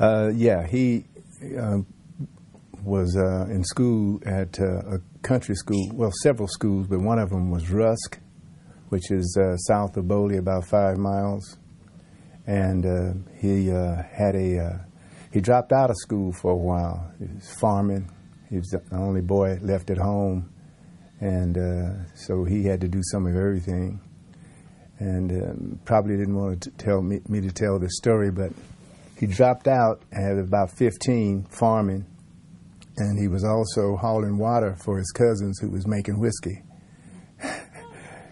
Yeah, he was in school at a country school, well, several schools, but one of them was Rusk, which is south of Boley, about 5 miles. And he dropped out of school for a while. He was farming. He was the only boy left at home. And so he had to do some of everything. And probably didn't want to tell me to tell this story, but he dropped out at about 15 farming, and he was also hauling water for his cousins who was making whiskey.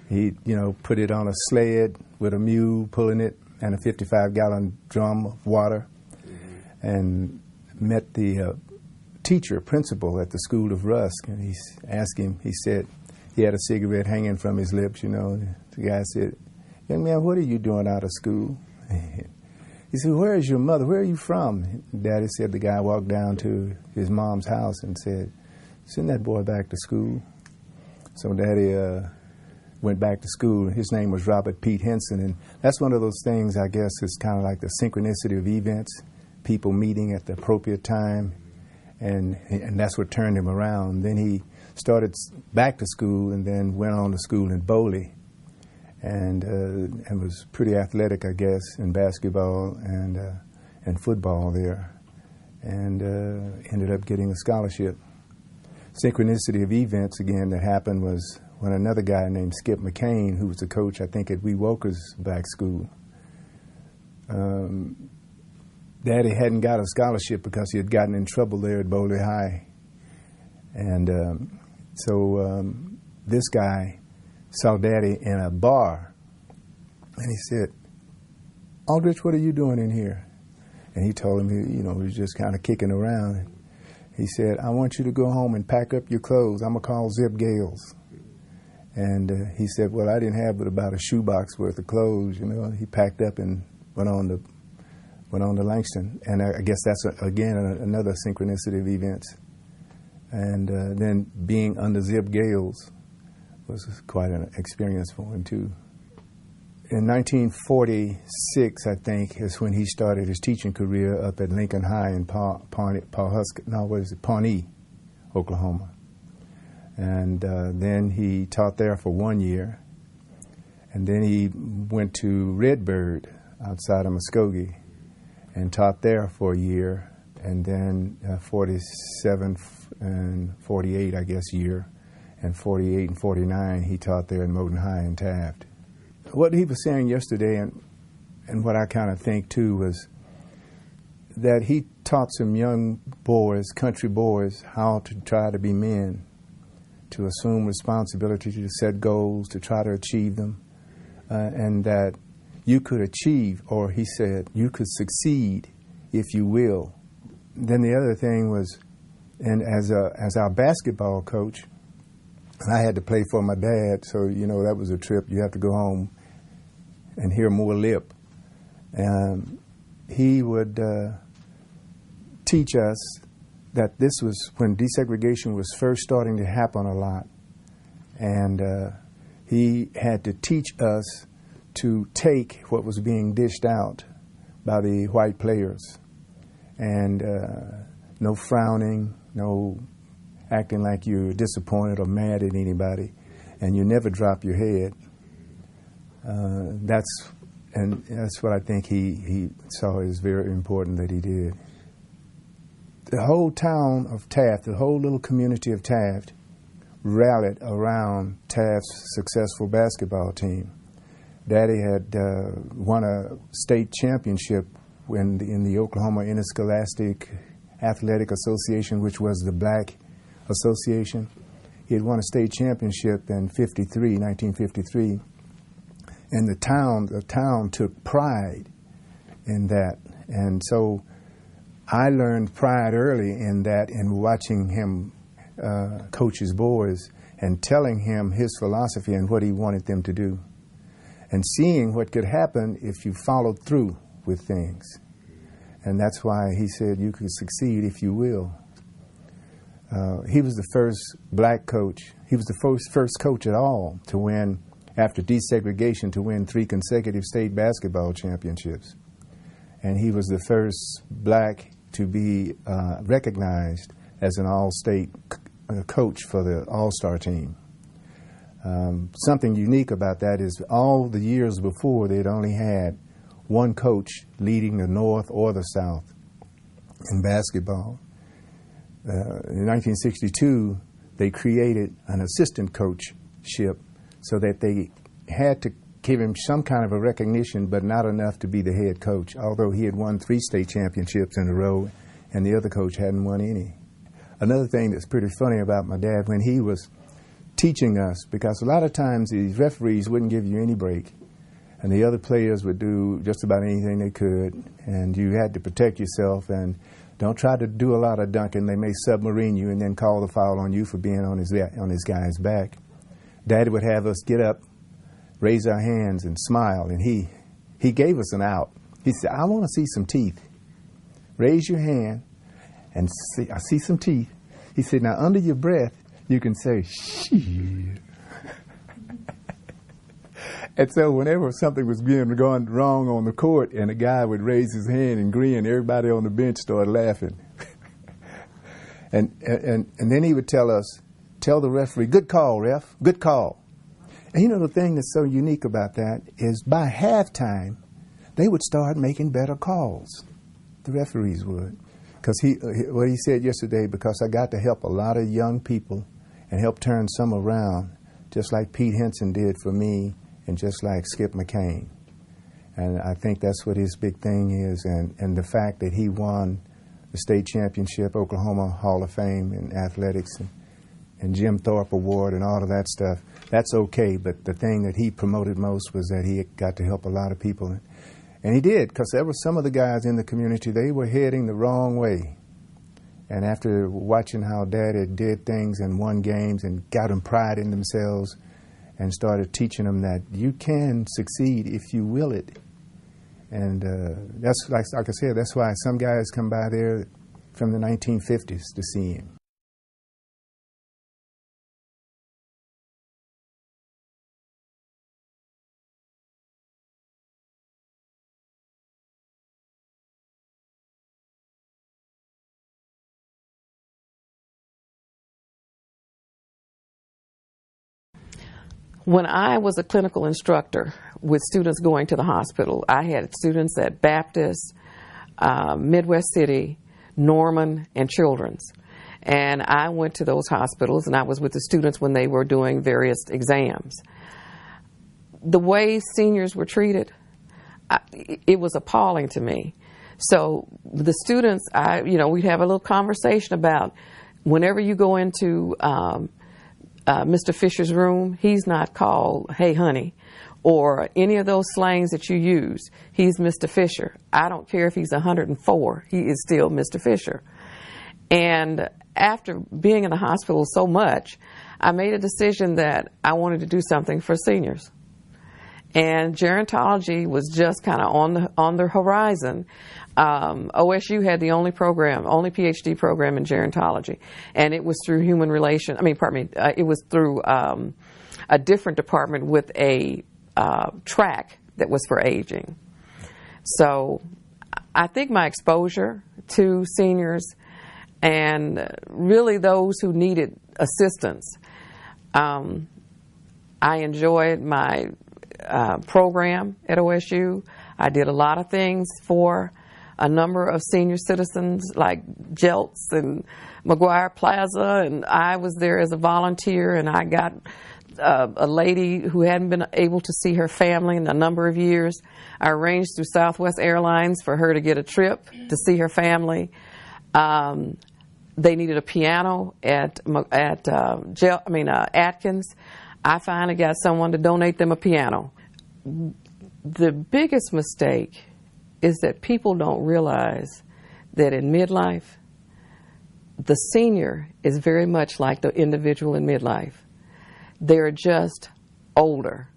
He, put it on a sled with a mule pulling it and a 55-gallon drum of water, and met the principal at the school of Rusk, and he asked him, he said, he had a cigarette hanging from his lips, The guy said, "Young man, what are you doing out of school?" He said, "Where is your mother? Where are you from?" Daddy said the guy walked down to his mom's house and said, "Send that boy back to school." So Daddy went back to school. His name was Robert Pete Henson, and that's one of those things, I guess, is kind of like the synchronicity of events, people meeting at the appropriate time, and that's what turned him around. Then he started back to school and then went on to school in Boley, and was pretty athletic, I guess, in basketball and football there, and ended up getting a scholarship. Synchronicity of events, again, that happened was when another guy named Skip McCain, who was the coach, I think, at Wee Woker's back school, Daddy hadn't got a scholarship because he had gotten in trouble there at Boley High. And so this guy saw Daddy in a bar, and he said, "Aldrich, what are you doing in here?" And he told him, he was just kind of kicking around. He said, "I want you to go home and pack up your clothes. I'm going to call Zip Gales." And he said, "Well, I didn't have but about a shoebox worth of clothes." He packed up and went on to Langston. And I guess that's, again, another synchronicity of events. And then being under Zip Gales was quite an experience for him, too. In 1946, I think, is when he started his teaching career up at Lincoln High in Pawnee, Oklahoma. And then he taught there for 1 year. And then he went to Redbird outside of Muskogee and taught there for a year. And then 47 and 48, I guess, year. And 48 and 49, he taught there in Moton High in Taft. What he was saying yesterday, and what I kind of think, too, was that he taught some young boys, country boys, how to try to be men, to assume responsibility, to set goals, to try to achieve them, and that you could achieve, or he said, you could succeed if you will. Then the other thing was, and as our basketball coach, and I had to play for my dad, so, that was a trip. You have to go home and hear more lip. And he would teach us that this was when desegregation was first starting to happen a lot. And he had to teach us to take what was being dished out by the white players. And no frowning, no acting like you're disappointed or mad at anybody, and you never drop your head. That's what I think he saw as very important that he did. The whole town of Taft, the whole little community of Taft, rallied around Taft's successful basketball team. Daddy had won a state championship in the Oklahoma Interscholastic Athletic Association, which was the black association. He had won a state championship in 1953, and the town took pride in that. And so I learned pride early in that, in watching him coach his boys and telling him his philosophy and what he wanted them to do, and seeing what could happen if you followed through with things. And that's why he said you could succeed if you will. He was the first black coach. He was the first coach at all to win, after desegregation, to win 3 consecutive state basketball championships. and he was the first black to be recognized as an all-state coach for the all-star team. Something unique about that is all the years before they'd only had one coach leading the North or the South in basketball. In 1962, they created an assistant coachship so that they had to give him some kind of a recognition, but not enough to be the head coach, although he had won 3 state championships in a row and the other coach hadn't won any. Another thing that's pretty funny about my dad, when he was teaching us, because a lot of times these referees wouldn't give you any break, and the other players would do just about anything they could, and you had to protect yourself and don't try to do a lot of dunking. They may submarine you and then call the foul on you for being on his guy's back. Daddy would have us get up, raise our hands, and smile, and he gave us an out. He said, I want to see some teeth. Raise your hand and see, I see some teeth. He said, now under your breath, you can say, shit. And so whenever something was going wrong on the court and a guy would raise his hand and grin, everybody on the bench started laughing. and then he would tell the referee, good call, ref, good call. And you know the thing that's so unique about that is by halftime, they would start making better calls. The referees would. Because what he said yesterday, because I got to help a lot of young people and help turn some around, just like Pete Henson did for me and just like Skip McCain. And I think that's what his big thing is, and the fact that he won the state championship, Oklahoma Hall of Fame in athletics, and Jim Thorpe Award and all of that stuff, that's okay, but the thing that he promoted most was that he got to help a lot of people. And he did, because there were some of the guys in the community, they were heading the wrong way. And after watching how Daddy did things and won games and got them pride in themselves and started teaching them that you can succeed if you will it. And that's, like I said, that's why some guys come by there from the 1950s to see him. When I was a clinical instructor with students going to the hospital, I had students at Baptist, Midwest City, Norman, and Children's. And I went to those hospitals and I was with the students when they were doing various exams. The way seniors were treated, it was appalling to me. So the students, we'd have a little conversation about whenever you go into Mr. Fisher's room, he's not called, hey, honey, or any of those slangs that you use. He's Mr. Fisher. I don't care if he's 104. He is still Mr. Fisher. And after being in the hospital so much, I made a decision that I wanted to do something for seniors. And gerontology was just kind of on the horizon. OSU had the only PhD program in gerontology, and it was through it was through a different department with a track that was for aging. So I think my exposure to seniors and really those who needed assistance, I enjoyed my program at OSU. I did a lot of things for a number of senior citizens like Jeltz and McGuire Plaza, and I was there as a volunteer, and I got a lady who hadn't been able to see her family in a number of years. I arranged through Southwest Airlines for her to get a trip to see her family. They needed a piano at Atkins. I finally got someone to donate them a piano. The biggest mistake is that people don't realize that in midlife, the senior is very much like the individual in midlife. They're just older.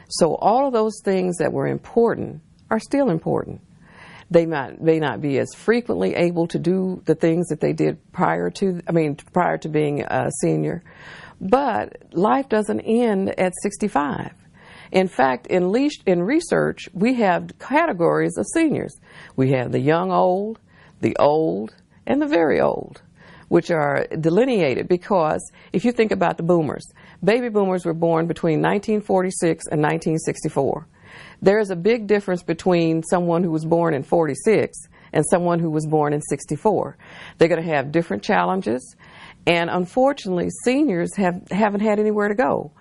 So all of those things that were important are still important. They may not be as frequently able to do the things that they did prior to being a senior, but life doesn't end at 65. In fact, in research, we have categories of seniors. We have the young old, the old, and the very old, which are delineated because if you think about the boomers, baby boomers were born between 1946 and 1964. There's a big difference between someone who was born in 46 and someone who was born in 64. They're going to have different challenges, and unfortunately, seniors haven't had anywhere to go.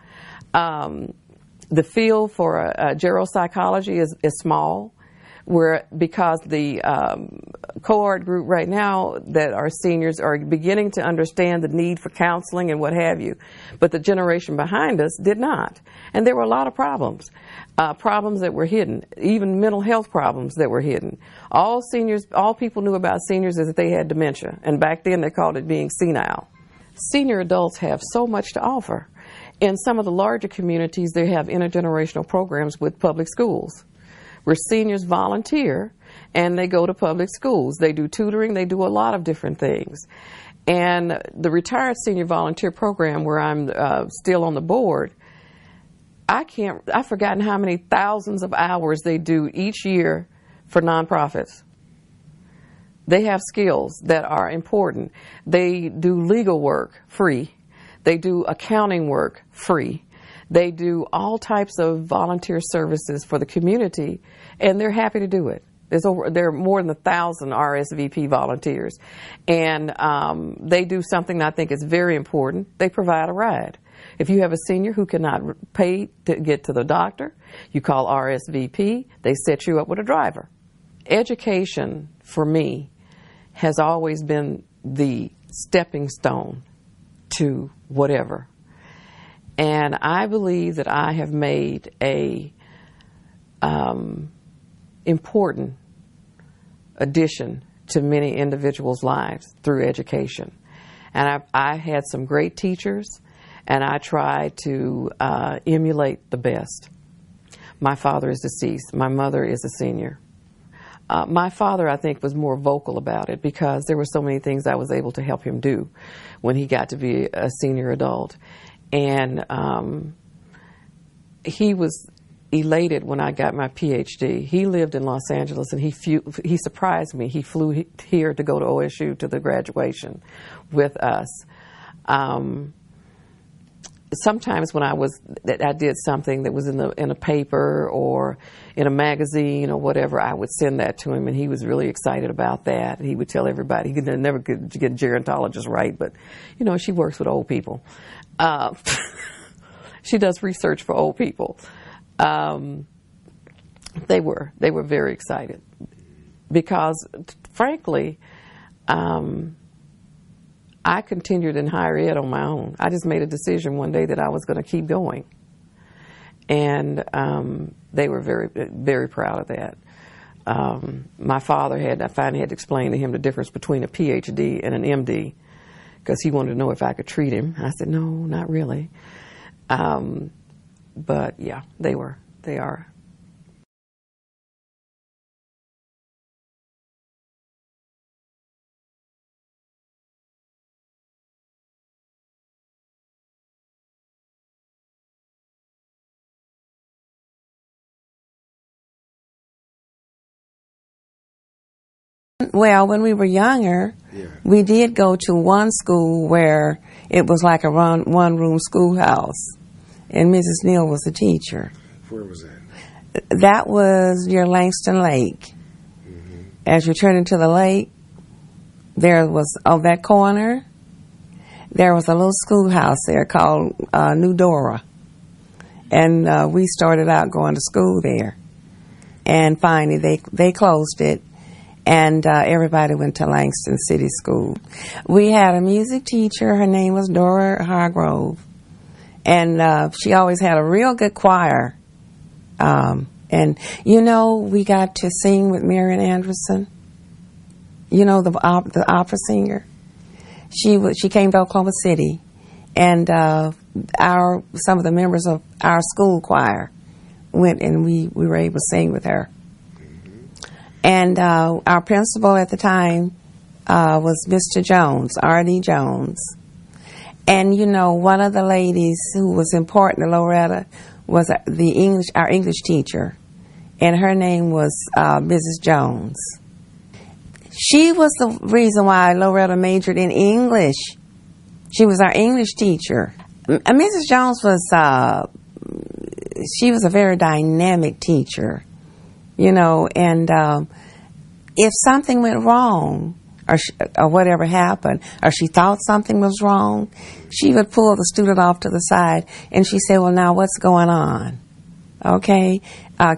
The field for geropsychology is small, because the cohort group right now that are seniors are beginning to understand the need for counseling and what have you, but the generation behind us did not. And there were a lot of problems that were hidden, even mental health problems that were hidden. All people knew about seniors is that they had dementia, and back then they called it being senile. Senior adults have so much to offer. In some of the larger communities, they have intergenerational programs with public schools, where seniors volunteer and they go to public schools. They do tutoring, they do a lot of different things. And the Retired Senior Volunteer Program, where I'm still on the board, I've forgotten how many thousands of hours they do each year for nonprofits. They have skills that are important. They do legal work free. They do accounting work free. They do all types of volunteer services for the community, and they're happy to do it. There are more than 1,000 RSVP volunteers, and they do something that I think is very important. They provide a ride. If you have a senior who cannot pay to get to the doctor, you call RSVP, they set you up with a driver. Education, for me, has always been the stepping stone to whatever. And I believe that I have made a important addition to many individuals' lives through education. And I had some great teachers, and I try to emulate the best. My father is deceased. My mother is a senior. My father, I think, was more vocal about it because there were so many things I was able to help him do when he got to be a senior adult. And he was elated when I got my PhD. He lived in Los Angeles, and he surprised me. He flew here to go to OSU to the graduation with us. Sometimes when I did something that was in a paper or in a magazine or whatever, I would send that to him, and he was really excited about that. He would tell everybody. He could never get gerontologist right, but she works with old people. She does research for old people. They were very excited because, frankly, I continued in higher ed on my own. I just made a decision one day that I was going to keep going. And they were very, very proud of that. My father I finally had to explain to him the difference between a PhD and an MD because he wanted to know if I could treat him. I said, no, not really. But yeah, they are. Well, when we were younger, we did go to one school where it was like a one-room schoolhouse, and Mrs. Neal was the teacher. Where was that? That was near Langston Lake. Mm-hmm. As you turn into the lake, there was, on that corner, there was a little schoolhouse there called New Dora. And we started out going to school there. And finally, they closed it. And everybody went to Langston City School. We had a music teacher. Her name was Dora Hargrove. And she always had a real good choir. And, we got to sing with Marian Anderson. The opera singer. She came to Oklahoma City. And some of the members of our school choir went, and we were able to sing with her. And our principal at the time was Mr. Jones, R.D. Jones. And, one of the ladies who was important to Loretta was our English teacher, and her name was Mrs. Jones. She was the reason why Loretta majored in English. She was our English teacher. Mrs. Jones was she was a very dynamic teacher, you know, and if something went wrong, or whatever happened, or she thought something was wrong, she would pull the student off to the side, and she said, well, now what's going on? Okay,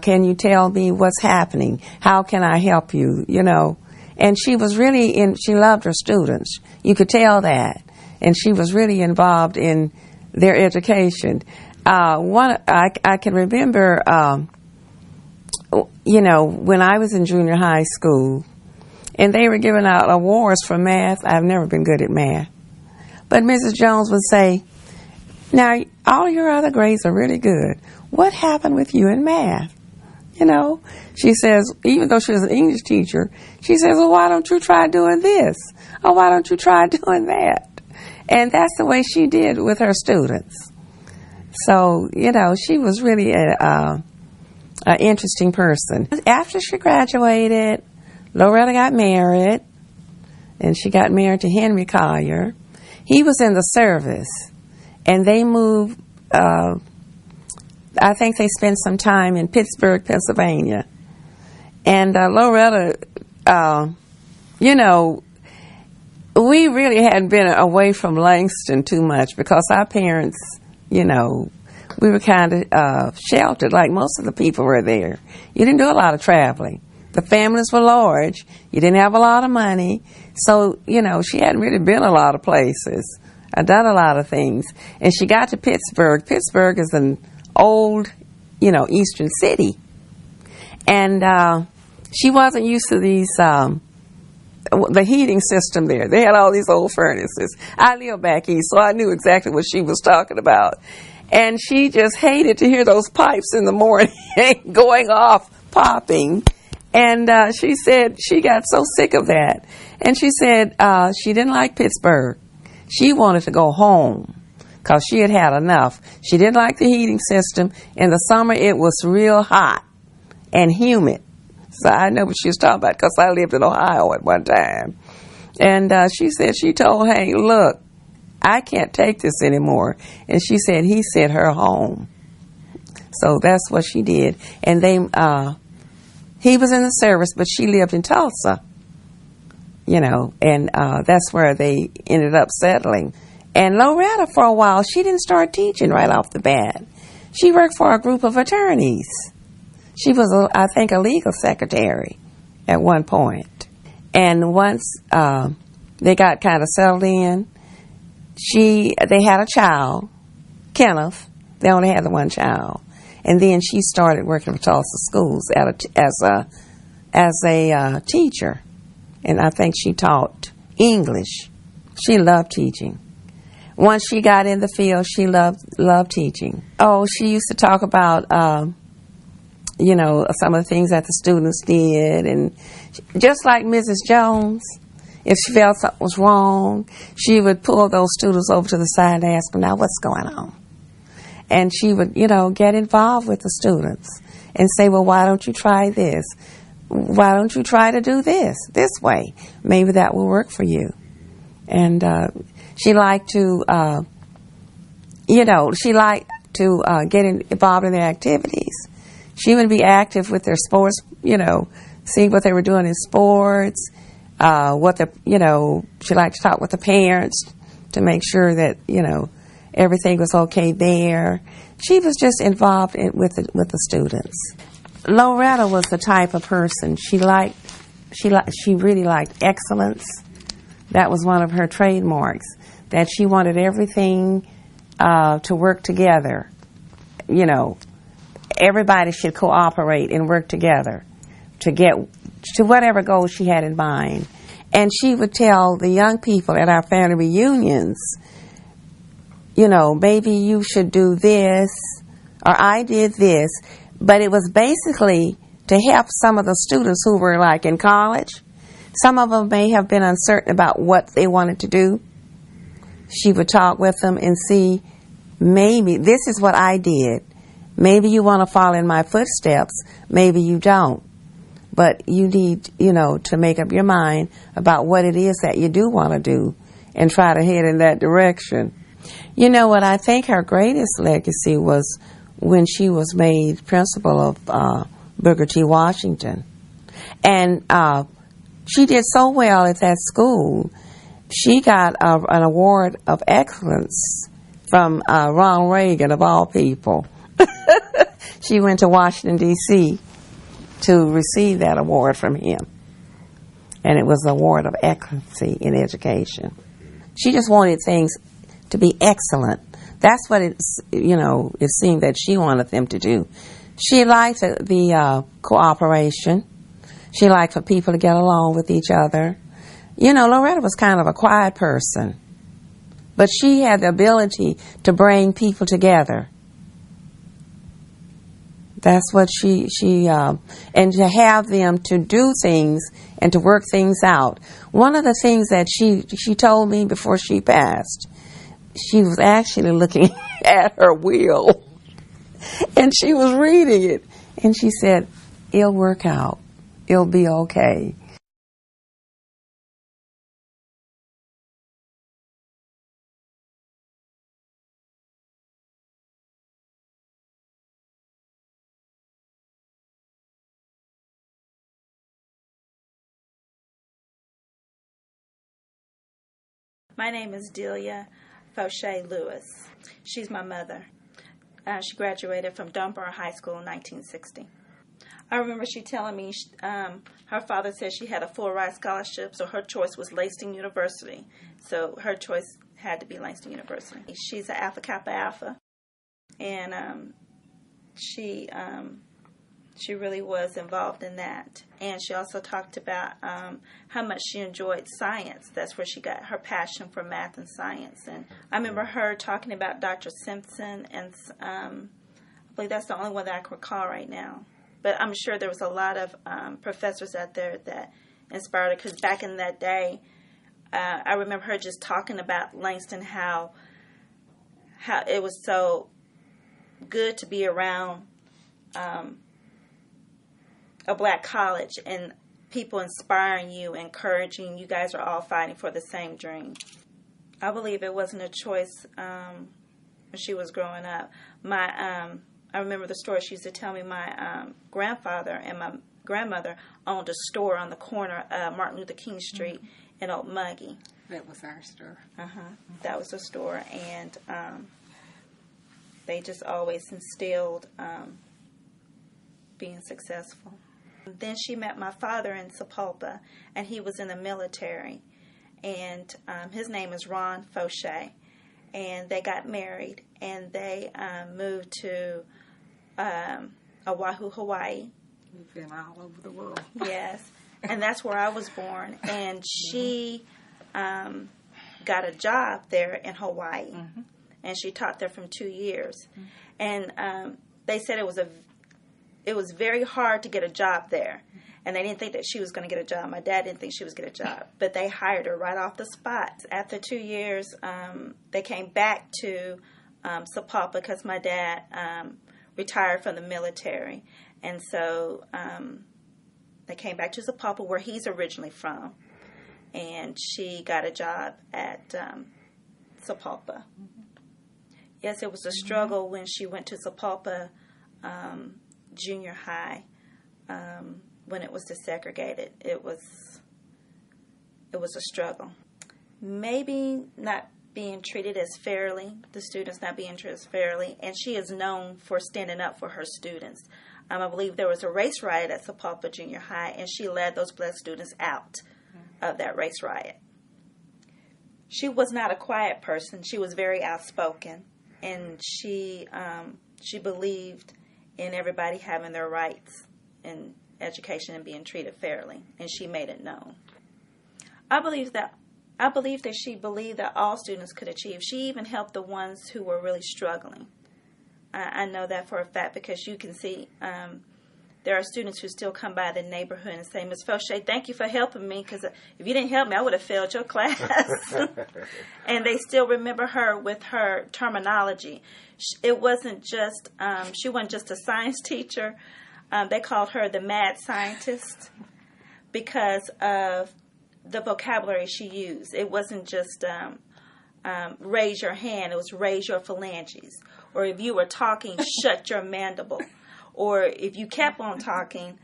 can you tell me what's happening? How can I help you? You know, and she was really she loved her students. You could tell that, and she was really involved in their education. I can remember, you know, when I was in junior high school, and they were giving out awards for math. I've never been good at math. But Mrs. Jones would say, now, all your other grades are really good. What happened with you in math? You know, she says, even though she was an English teacher, she says, well, why don't you try doing this? Or why don't you try doing that? And that's the way she did with her students. So, you know, she was really an interesting person. After she graduated, Loretta got married, and she got married to Henry Collier. He was in the service, and they moved, I think they spent some time in Pittsburgh, Pennsylvania. And Loretta, you know, we really hadn't been away from Langston too much because our parents, you know, we were kind of sheltered like most of the people were there. You didn't do a lot of traveling. The families were large. You didn't have a lot of money. So, you know, she hadn't really been a lot of places. Done a lot of things. And she got to Pittsburgh. Pittsburgh is an old, you know, eastern city. And she wasn't used to these, the heating system there. They had all these old furnaces. I lived back east, so I knew exactly what she was talking about. And she just hated to hear those pipes in the morning going off, popping. And she said she got so sick of that. And she said she didn't like Pittsburgh. She wanted to go home because she had had enough. She didn't like the heating system. In the summer, it was real hot and humid. So I know what she was talking about because I lived in Ohio at one time. And she said she told Hank, look, I can't take this anymore. And she said he sent her home. So that's what she did. And they... he was in the service, but she lived in Tulsa, you know, and that's where they ended up settling. And Loretta, for a while, she didn't start teaching right off the bat. She worked for a group of attorneys. She was, I think, a legal secretary at one point. And once they got kind of settled in, they had a child, Kenneth. They only had the one child. And then she started working for Tulsa schools as a teacher. And I think she taught English. She loved teaching. Once she got in the field, she loved teaching. Oh, she used to talk about, you know, some of the things that the students did. And just like Mrs. Jones, if she felt something was wrong, she would pull those students over to the side and ask them, now what's going on? And she would, you know, get involved with the students and say, well, why don't you try this? Why don't you try to do this way? Maybe that will work for you. And she liked to, you know, get involved in their activities. She would be active with their sports, you know, see what they were doing in sports, you know, she liked to talk with the parents to make sure that, you know, everything was okay there. She was just involved with the students. Loretta was the type of person she really liked excellence. That was one of her trademarks. That she wanted everything to work together. You know, everybody should cooperate and work together to get to whatever goal she had in mind. And she would tell the young people at our family reunions, you know, maybe you should do this, or I did this. But it was basically to help some of the students who were like in college. Some of them may have been uncertain about what they wanted to do. She would talk with them and see, maybe this is what I did. Maybe you want to follow in my footsteps, maybe you don't. But you need, to make up your mind about what it is that you do want to do and try to head in that direction. You know what, I think her greatest legacy was when she was made principal of Booker T. Washington. And she did so well at that school. She got an award of excellence from Ronald Reagan, of all people. She went to Washington, D.C. to receive that award from him. And it was an award of excellency in education. She just wanted things to be excellent. That's what it seemed that she wanted them to do. She liked the cooperation. She liked for people to get along with each other. Loretta was kind of a quiet person, but she had the ability to bring people together. That's what she and to have them to do things and to work things out. One of the things that she told me before she passed, she was actually looking at her will, and she was reading it, and she said, "It'll work out. It'll be okay." My name is Delia Fauché Lewis. She's my mother. She graduated from Dunbar High School in 1960. I remember she telling me her father said she had a full ride scholarship, so her choice was Langston University. So her choice had to be Langston University. She's an Alpha Kappa Alpha, and she really was involved in that. And she also talked about how much she enjoyed science. That's where she got her passion for math and science. And I remember her talking about Dr. Simpson, and I believe that's the only one that I can recall right now. But I'm sure there was a lot of professors out there that inspired her, because back in that day, I remember her just talking about Langston, how it was so good to be around a black college and people inspiring you, encouraging you. Guys are all fighting for the same dream. I believe it wasn't a choice when she was growing up. I remember the story she used to tell me. My grandfather and my grandmother owned a store on the corner of Martin Luther King Street in Old Muggy. That was our store. That was the store, and they just always instilled being successful. Then she met my father in Sapulpa, and he was in the military, and his name is Ron Fauché, and they got married, and they moved to Oahu, Hawaii. We've been all over the world. Yes, and that's where I was born, and she got a job there in Hawaii, and she taught there from 2 years, and they said it was very hard to get a job there, and they didn't think that she was going to get a job. My dad didn't think she was going to get a job, but they hired her right off the spot. After 2 years, they came back to Sapulpa because my dad retired from the military, and so they came back to Sapulpa, where he's originally from, and she got a job at Sapulpa. Yes, it was a struggle when she went to Sapulpa junior high, when it was desegregated. It was a struggle. Maybe not being treated as fairly, the students not being treated as fairly, and she is known for standing up for her students. I believe there was a race riot at Sapulpa Junior High, and she led those black students out of that race riot. She was not a quiet person. She was very outspoken, and she believed in everybody having their rights in education and being treated fairly, and she made it known. I believe that she believed that all students could achieve. She even helped the ones who were really struggling. I know that for a fact, because you can see there are students who still come by the neighborhood and say, Ms. Fauché, thank you for helping me, because if you didn't help me, I would have failed your class. And they still remember her with her terminology. It wasn't just, she wasn't just a science teacher. They called her the mad scientist because of the vocabulary she used. It wasn't just raise your hand, it was raise your phalanges. Or if you were talking, shut your mandible. Or if you kept on talking,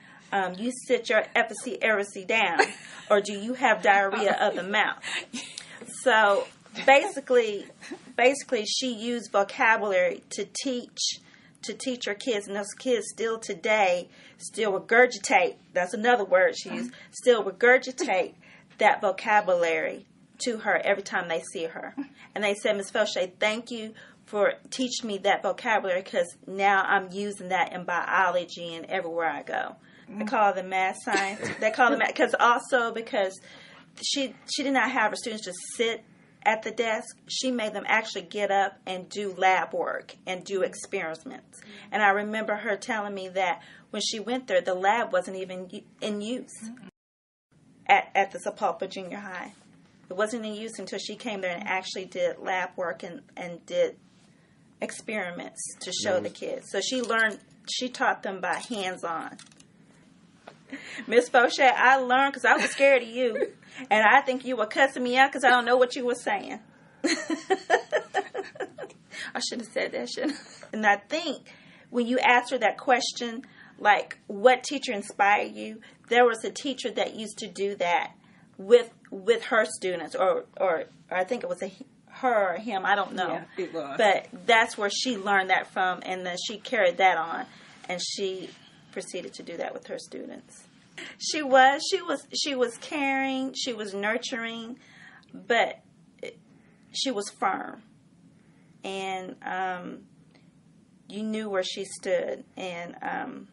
you sit your epicy down. Or do you have diarrhea of the mouth? So basically she used vocabulary to teach her kids, and those kids still today still regurgitate. That's another word she used. Still regurgitate that vocabulary to her every time they see her. And they said, Ms. Fauché, thank you for teaching me that vocabulary, because now I'm using that in biology and everywhere I go. They call her the mad science. They call her mad because she did not have her students just sit at the desk. She made them actually get up and do lab work and do experiments. And I remember her telling me that when she went there, the lab wasn't even in use at the Sapulpa Junior High. It wasn't in use until she came there and actually did lab work and did experiments to show the kids. So she taught them by hands-on. Miss Fauché, I learned because I was scared of you. And I think you were cussing me out because I don't know what you were saying. I should have said that, shouldn't I? And I think when you asked her that question, like, what teacher inspired you, there was a teacher that used to do that with her students, or I think it was her or him, I don't know. Yeah, it was. But that's where she learned that from, and then she carried that on, and she proceeded to do that with her students. She was caring, she was nurturing, but she was firm, and you knew where she stood. And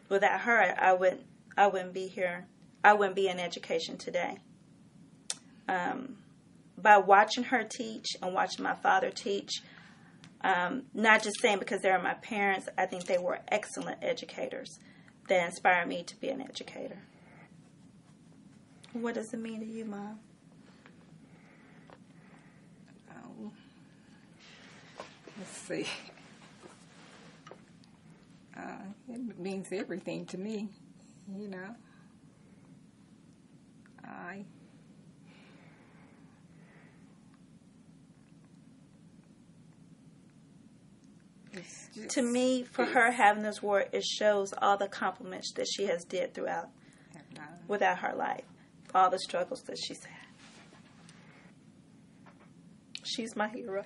without her, I wouldn't be here. I wouldn't be in education today. By watching her teach and watching my father teach, not just saying because they were my parents, I think they were excellent educators that inspired me to be an educator. What does it mean to you, Mom? Let's see. It means everything to me, you know. To me, for her having this word, it shows all the accomplishments that she has did throughout her life, all the struggles that she's had. She's my hero.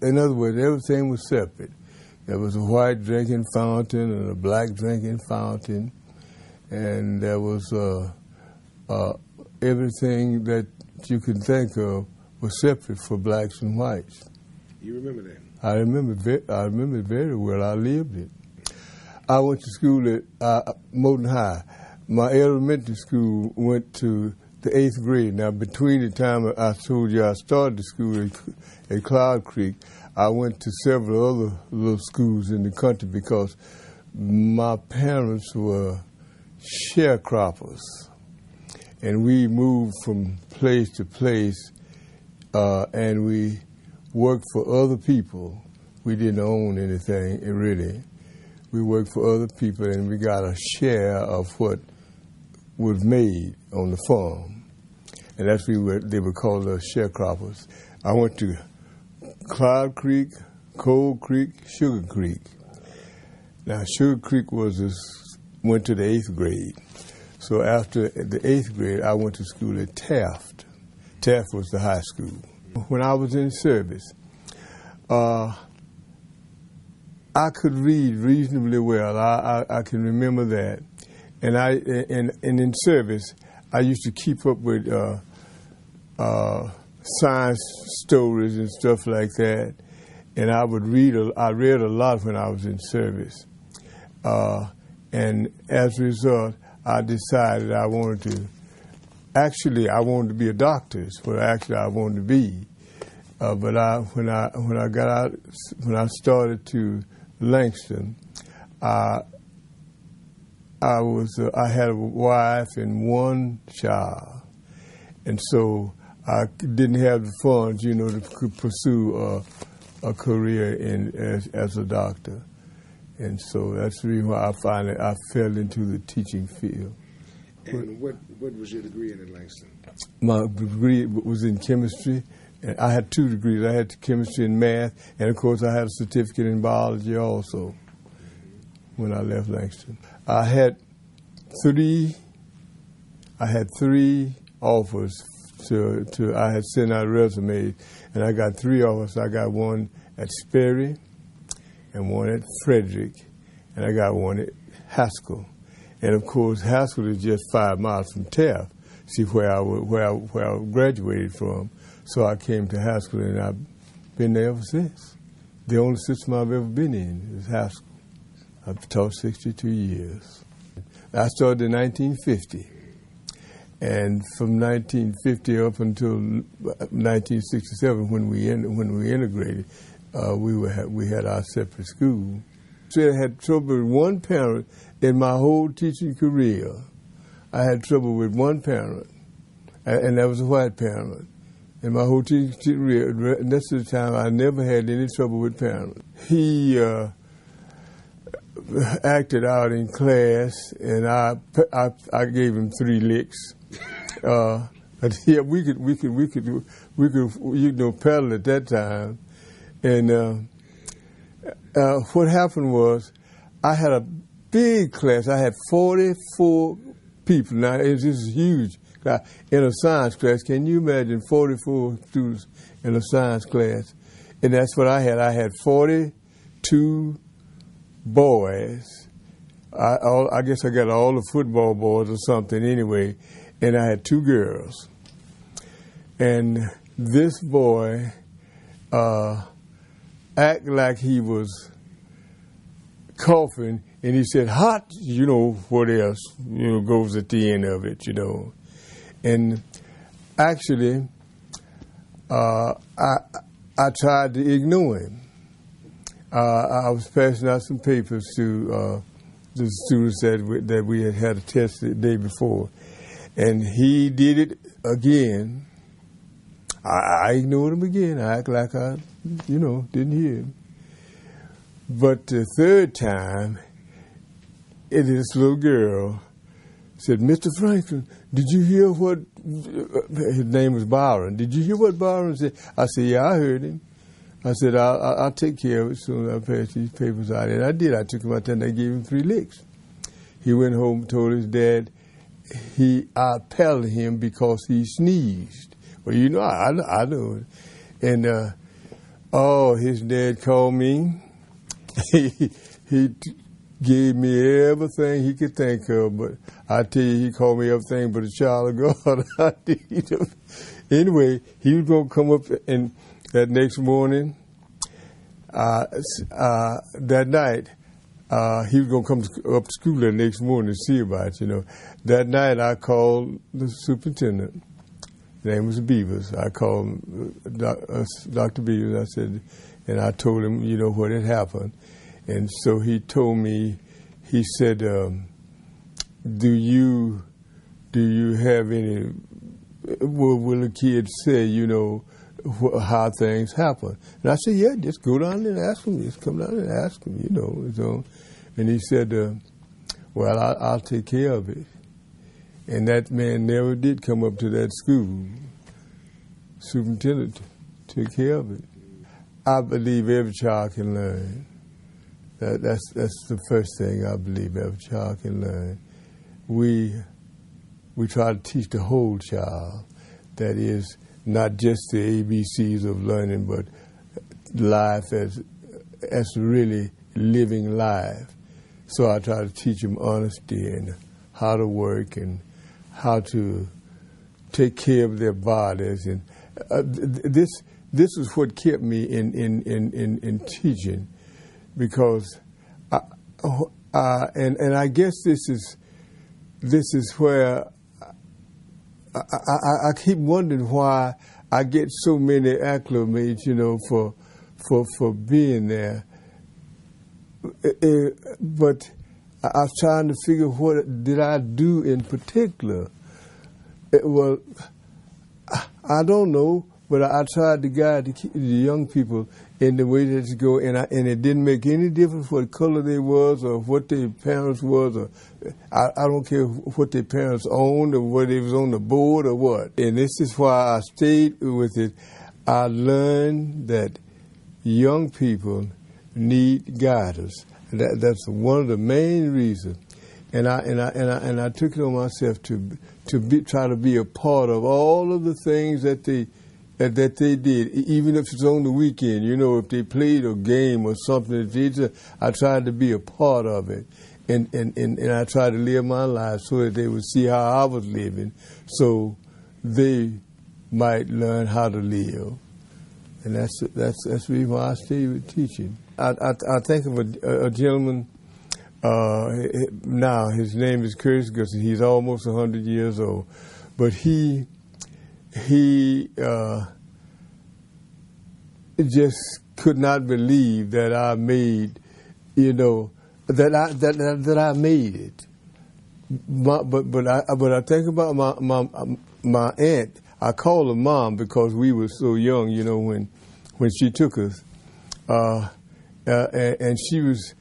In other words, everything was separate. There was a white drinking fountain and a black drinking fountain, and there was everything that you could think of was separate for blacks and whites. You remember that? I remember it very well. I lived it. I went to school at Moton High. My elementary school went to the 8th grade. Now, between the time I told you I started the school at Cloud Creek, I went to several other little schools in the country because my parents were sharecroppers. And we moved from place to place, and we worked for other people. We didn't own anything, really. We worked for other people, and we got a share of what was made on the farm. And that's what they were called sharecroppers. I went to Cloud Creek, Cold Creek, Sugar Creek. Now, Sugar Creek went to the 8th grade. So after the 8th grade, I went to school at Taft. Taft was the high school. When I was in service, I could read reasonably well. I can remember that. And in service, I used to keep up with science stories and stuff like that. And I read a lot when I was in service. And as a result, I decided I wanted to be a doctor. Is what actually I wanted to be. But when I got out, when I started to Langston, I had a wife and one child, and so I didn't have the funds, to pursue a career as a doctor. And so that's the reason why I fell into the teaching field. And what was your degree in Langston? My degree was in chemistry. And I had 2 degrees. I had chemistry and math, and of course I had a certificate in biology also when I left Langston. I had 3 offers I had sent out resumes, and I got 3 offers. I got one at Sperry, and one at Frederick, and I got one at Haskell. And of course, Haskell is just 5 miles from Taft, see where I graduated from. So I came to Haskell, and I've been there ever since. The only system I've ever been in is Haskell. I've taught 62 years. I started in 1950, and from 1950 up until 1967, when we integrated, we had our separate school. So I had trouble with one parent in my whole teaching career. I had trouble with one parent, and that was a white parent. In my whole teaching career, and that's the time I never had any trouble with parents. He acted out in class, and I gave him 3 licks. But yeah, we could paddle at that time. And what happened was, I had a big class. I had 44 people. Now this is huge. In a science class, can you imagine 44 students in a science class? And that's what I had. I had 42 boys. I guess I got all the football boys or something anyway. And I had 2 girls. And this boy acted like he was coughing, and he said, "Hot," what else, goes at the end of it, And actually, I tried to ignore him. I was passing out some papers to the students that we had a test the day before, and he did it again. I ignored him again. I acted like I, didn't hear him. But the 3rd time, this little girl said, "Mr. Franklin, did you hear what," his name was Byron, "did you hear what Byron said?" I said, "Yeah, I heard him." I said, I'll take care of it as soon as I pass these papers out. And I did. I took him out there and I gave him 3 licks. He went home and told his dad I paddled him because he sneezed. Well, I know it. And, his dad called me. He gave me everything he could think of, but I tell you, he called me everything but a child of God. Anyway, he was going to come up, and that next morning, that night, he was going to come up to school that next morning to see about it, That night, I called the superintendent. His name was Beavers. I called Dr. Beavers. I said, and I told him, what had happened. And so he told me, he said, do you have any, will the kids say, how things happen? And I said, yeah, just go down there and ask them. Just come down there and ask them, So, and he said, well, I'll take care of it. And that man never did come up to that school. Superintendent took care of it. I believe every child can learn. That's the first thing I believe every child can learn. We try to teach the whole child. That is not just the ABCs of learning, but life as really living life. So I try to teach them honesty and how to work and how to take care of their bodies. And this is what kept me in teaching, because And I guess this is where I keep wondering why I get so many acclimates, for being there. But I was trying to figure what did I do in particular. Well, I don't know, but I tried to guide the young people in the way that you go, and it didn't make any difference what color they was or what their parents was, or I don't care what their parents owned or whether they was on the board or what. And this is why I stayed with it. I learned that young people need guidance. That's one of the main reasons. And I took it on myself to try to be a part of all of the things that they did, even if it's on the weekend. If they played a game or something, I tried to be a part of it, and I tried to live my life so that they would see how I was living, so they might learn how to live. And that's the reason why I stayed with teaching. I think of a gentleman. Now his name is Curtis because he's almost 100 years old, but he just could not believe that I made, that I made it. But I think about my aunt. I call her mom because we were so young, when she took us, and she was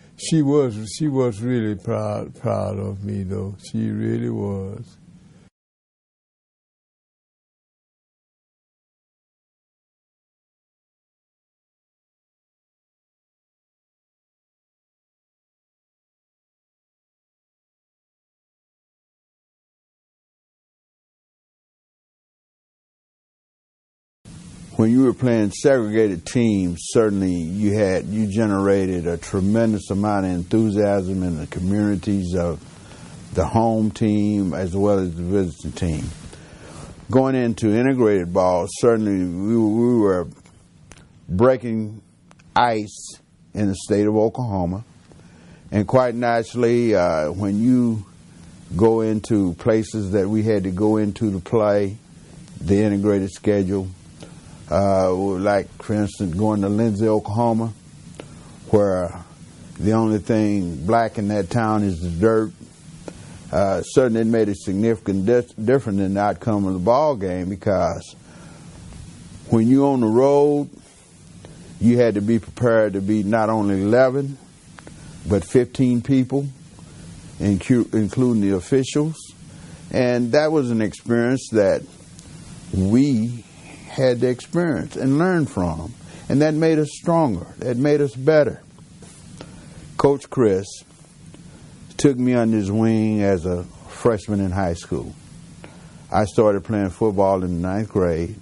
really proud of me, though. She really was. When you were playing segregated teams, certainly you generated a tremendous amount of enthusiasm in the communities of the home team as well as the visiting team. Going into integrated ball, certainly we were breaking ice in the state of Oklahoma, and quite naturally, when you go into places that we had to go into to play the integrated schedule. Like, for instance, going to Lindsay, Oklahoma, where the only thing black in that town is the dirt. Certainly it made a significant difference in the outcome of the ball game, because when you're on the road, you had to be prepared to be not only 11, but 15 people, including the officials. And that was an experience that we had to experience and learn from, and that made us stronger. That made us better. Coach Chris took me under his wing as a freshman in high school. I started playing football in the 9th grade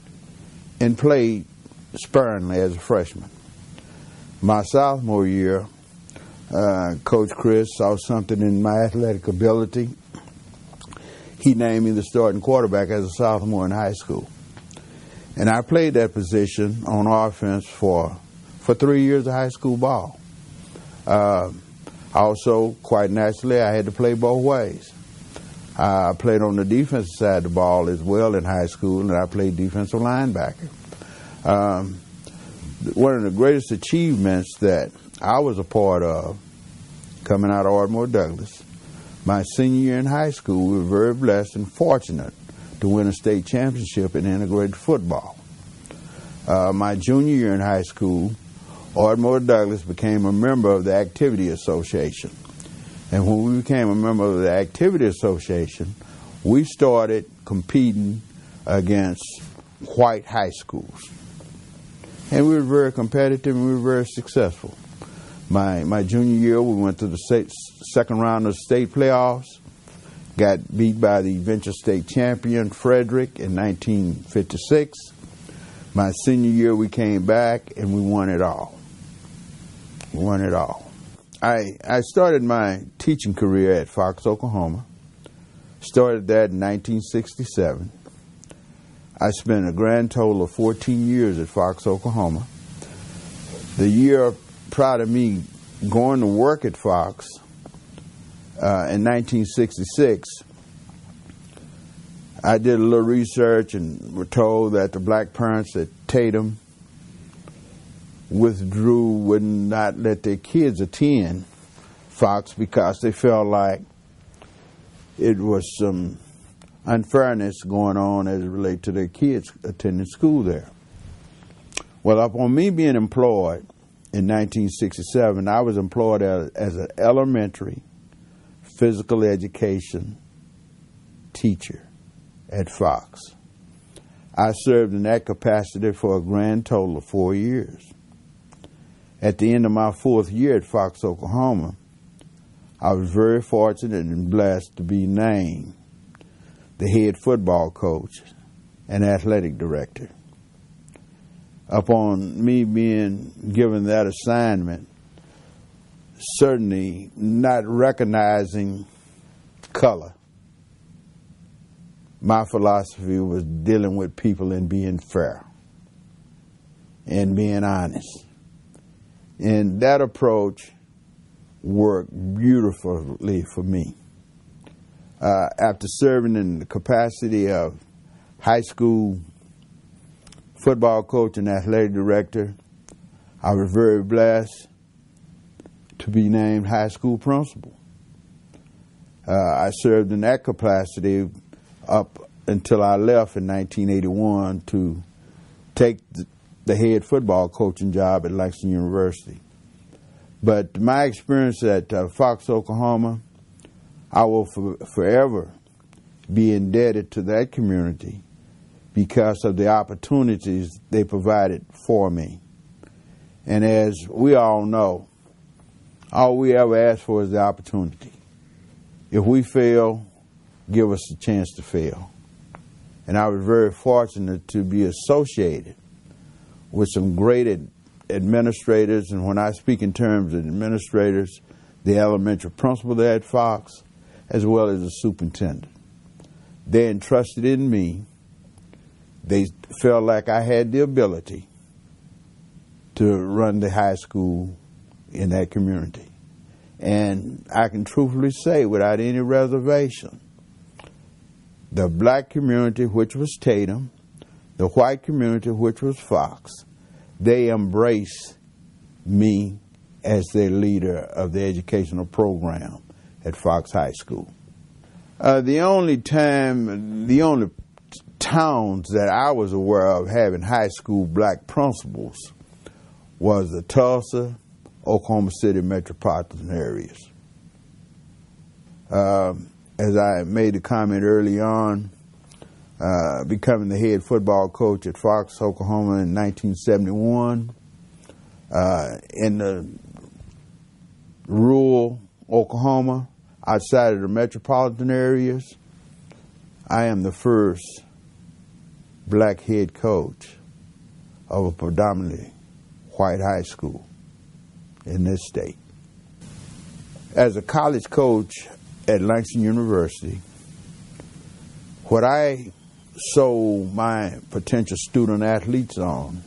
and played sparingly as a freshman. My sophomore year, Coach Chris saw something in my athletic ability. He named me the starting quarterback as a sophomore in high school. And I played that position on offense for 3 years of high school ball. Also, quite naturally, I had to play both ways. I played on the defensive side of the ball as well in high school, and I played defensive linebacker. One of the greatest achievements that I was a part of coming out of Ardmore Douglas, my senior year in high school, we were very blessed and fortunate to win a state championship in integrated football. My junior year in high school, Ardmore Douglas became a member of the Activity Association. And when we became a member of the Activity Association, we started competing against white high schools. And we were very competitive and we were very successful. My junior year, we went to the second round of state playoffs. Got beat by the eventual state champion, Frederick, in 1956. My senior year, we came back and we won it all. We won it all. I started my teaching career at Fox, Oklahoma. Started that in 1967. I spent a grand total of 14 years at Fox, Oklahoma. The year prior to me going to work at Fox in 1966, I did a little research and were told that the black parents at Tatum would not let their kids attend Fox because they felt like it was some unfairness going on as it relates to their kids attending school there. Well, upon me being employed in 1967, I was employed as an elementary physical education teacher at Fox. I served in that capacity for a grand total of 4 years. At the end of my 4th year at Fox, Oklahoma, I was very fortunate and blessed to be named the head football coach and athletic director. Upon me being given that assignment, certainly not recognizing color, my philosophy was dealing with people and being fair and being honest. And that approach worked beautifully for me. After serving in the capacity of high school football coach and athletic director, I was very blessed to be named high school principal. I served in that capacity up until I left in 1981 to take the head football coaching job at Langston University. But my experience at Fox, Oklahoma, I will forever be indebted to that community because of the opportunities they provided for me. And as we all know, all we ever ask for is the opportunity. If we fail, give us a chance to fail. And I was very fortunate to be associated with some great administrators, and when I speak in terms of administrators, the elementary principal there at Fox, as well as the superintendent. They entrusted in me. They felt like I had the ability to run the high school in that community. And I can truthfully say, without any reservation, the black community, which was Tatum, the white community, which was Fox, they embraced me as their leader of the educational program at Fox High School. The only towns that I was aware of having high school black principals was the Tulsa, Oklahoma City metropolitan areas. As I made the comment early on, becoming the head football coach at Fox, Oklahoma in 1971, in the rural Oklahoma, outside of the metropolitan areas, I am the first black head coach of a predominantly white high school in this state. As a college coach at Langston University, what I sold my potential student athletes on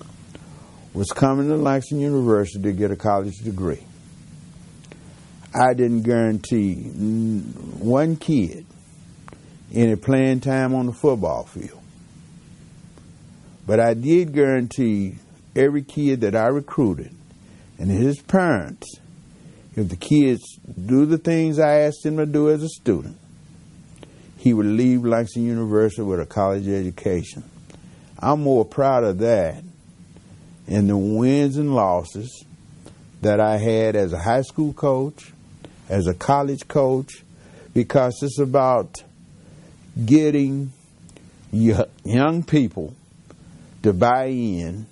was coming to Langston University to get a college degree. I didn't guarantee one kid any playing time on the football field. But I did guarantee every kid that I recruited and his parents, if the kids do the things I asked them to do as a student, he would leave Langston University with a college education. I'm more proud of that and the wins and losses that I had as a high school coach, as a college coach, because it's about getting young people to buy in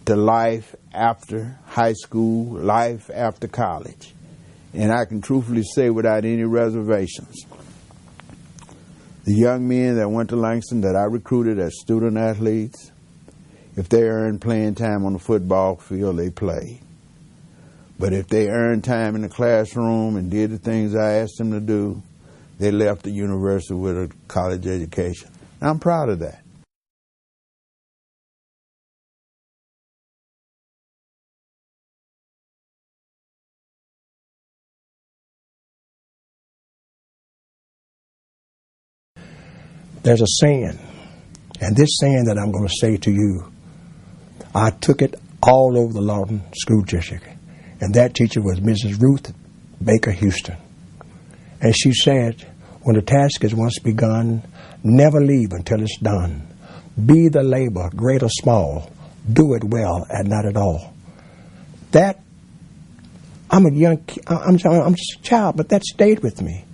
to life after high school, life after college. And I can truthfully say without any reservations, the young men that went to Langston that I recruited as student athletes, if they earned playing time on the football field, they played. But if they earned time in the classroom and did the things I asked them to do, they left the university with a college education. And I'm proud of that. There's a saying, and this saying that I'm going to say to you, I took it all over the Lawton School District, and that teacher was Mrs. Ruth Baker Houston. And she said, when the task is once begun, never leave until it's done. Be the labor, great or small, do it well and not at all. That, I'm just a child, but that stayed with me.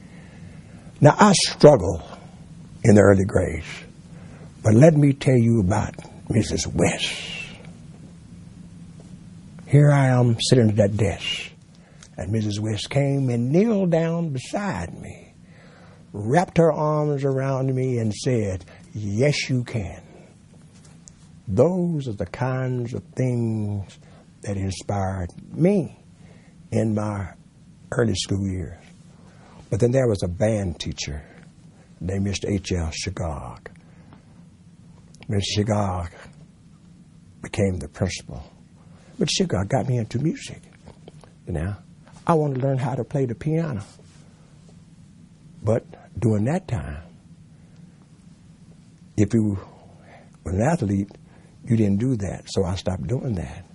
Now, I struggle in the early grades, but let me tell you about Mrs. West. Here I am sitting at that desk, and Mrs. West came and kneeled down beside me, wrapped her arms around me and said, yes, you can. Those are the kinds of things that inspired me in my early school years. But then there was a band teacher named Mr. H.L. Shigog. Mr. Shigog became the principal. Mr. Shigog got me into music. You know, I wanted to learn how to play the piano. But during that time, if you were an athlete, you didn't do that, so I stopped doing that.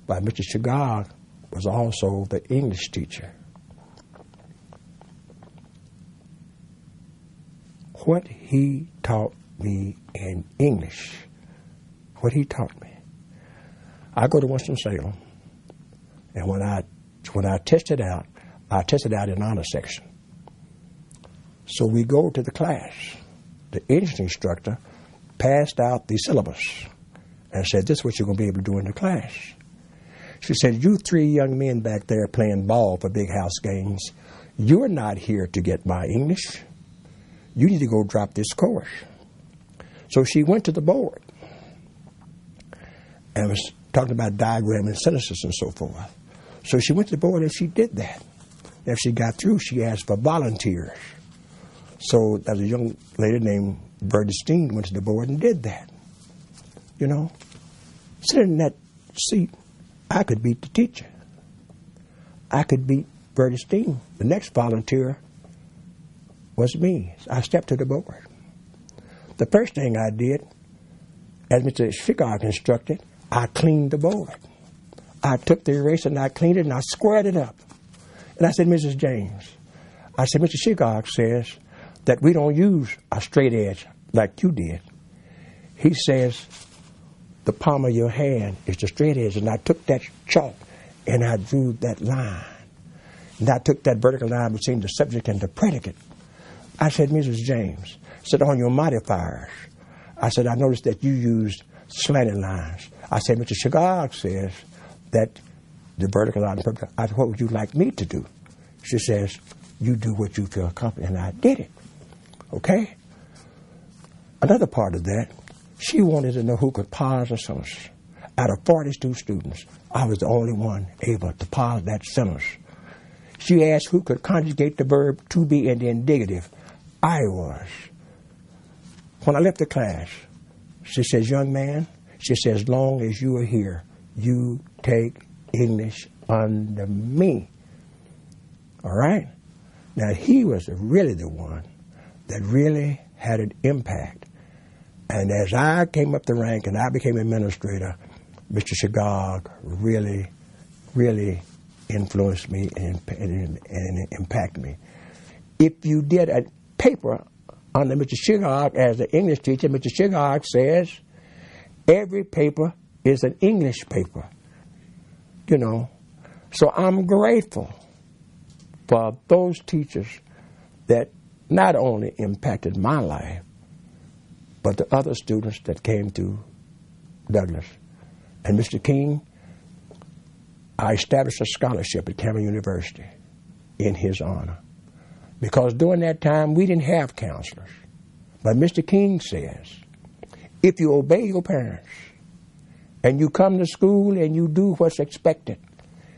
But Mr. Shigog was also the English teacher. What he taught me in English, what he taught me. I go to Winston-Salem, and when I tested out, I tested out in honor section. So we go to the class. The English instructor passed out the syllabus and said, this is what you're going to be able to do in the class. She said, you three young men back there playing ball for big house games, you're not here to get my English. You need to go drop this course. So she went to the board and was talking about diagram and sentences and so forth. So she went to the board and she did that. After she got through, she asked for volunteers. So there was a young lady named Bertie Steen went to the board and did that. You know, sitting in that seat, I could beat the teacher. I could beat Bertie Steen. The next volunteer was me. I stepped to the board. The first thing I did, as Mr. Shigog instructed, I cleaned the board. I took the eraser and I cleaned it and I squared it up. And I said, Mrs. James, I said, Mr. Shigog says that we don't use a straight edge like you did. He says the palm of your hand is the straight edge. And I took that chalk and I drew that line. And I took that vertical line between the subject and the predicate. I said, Mrs. James, I said, on your modifiers, I said, I noticed that you used slanted lines. I said, Mr. Shigog says that the vertical line, I said, what would you like me to do? She says, you do what you feel comfortable. And I did it. Okay? Another part of that, she wanted to know who could pause a sentence. Out of 42 students, I was the only one able to pause that sentence. She asked who could conjugate the verb to be in the indicative. I was. When I left the class, she says, young man, she says, as long as you are here, you take English under me. All right? Now, he was really the one that really had an impact. And as I came up the rank and I became administrator, Mr. Shigog really, really influenced me and impacted me. If you did a paper under Mr. Shigog as an English teacher, Mr. Shigog says every paper is an English paper. You know, so I'm grateful for those teachers that not only impacted my life, but the other students that came to Douglas. And Mr. King, I established a scholarship at Cameron University in his honor. Because during that time, we didn't have counselors. But Mr. King says, if you obey your parents, and you come to school and you do what's expected,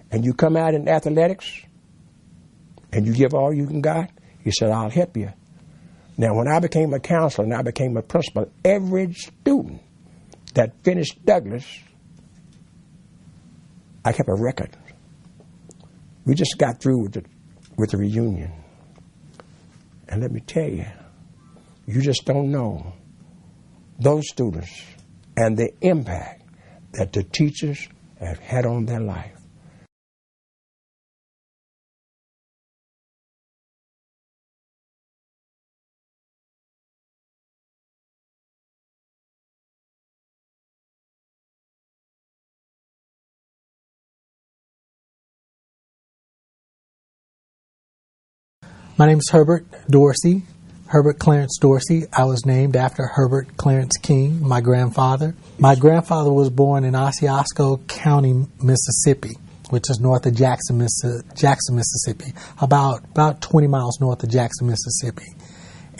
and you come out in athletics, and you give all you can got, he said, I'll help you. Now, when I became a counselor and I became a principal, every student that finished Douglas, I kept a record. We just got through with the reunion. And let me tell you, You just don't know those students and the impact that the teachers have had on their life. My name is Herbert Dorsey, Herbert Clarence Dorsey. I was named after Herbert Clarence King, my grandfather. My grandfather was born in Osceola County, Mississippi, which is north of Jackson, Mississippi, about 20 miles north of Jackson, Mississippi.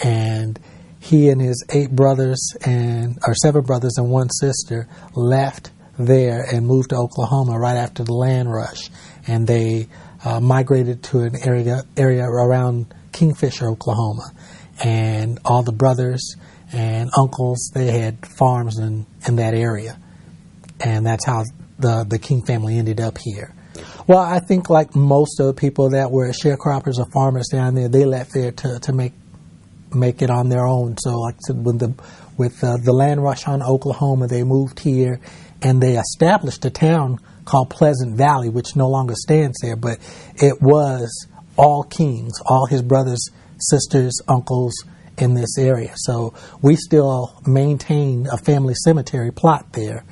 And he and his 7 brothers and 1 sister left there and moved to Oklahoma right after the land rush. And they migrated to an area around Kingfisher, Oklahoma. And all the brothers and uncles, they had farms in that area. And that's how the King family ended up here. Well, I think like most of the people that were sharecroppers or farmers down there, they left there to make it on their own. So like I said, with the land rush on Oklahoma, they moved here and they established a town called Pleasant Valley, which no longer stands there, but it was all Kings, all his brothers, sisters, uncles in this area. So we still maintain a family cemetery plot there,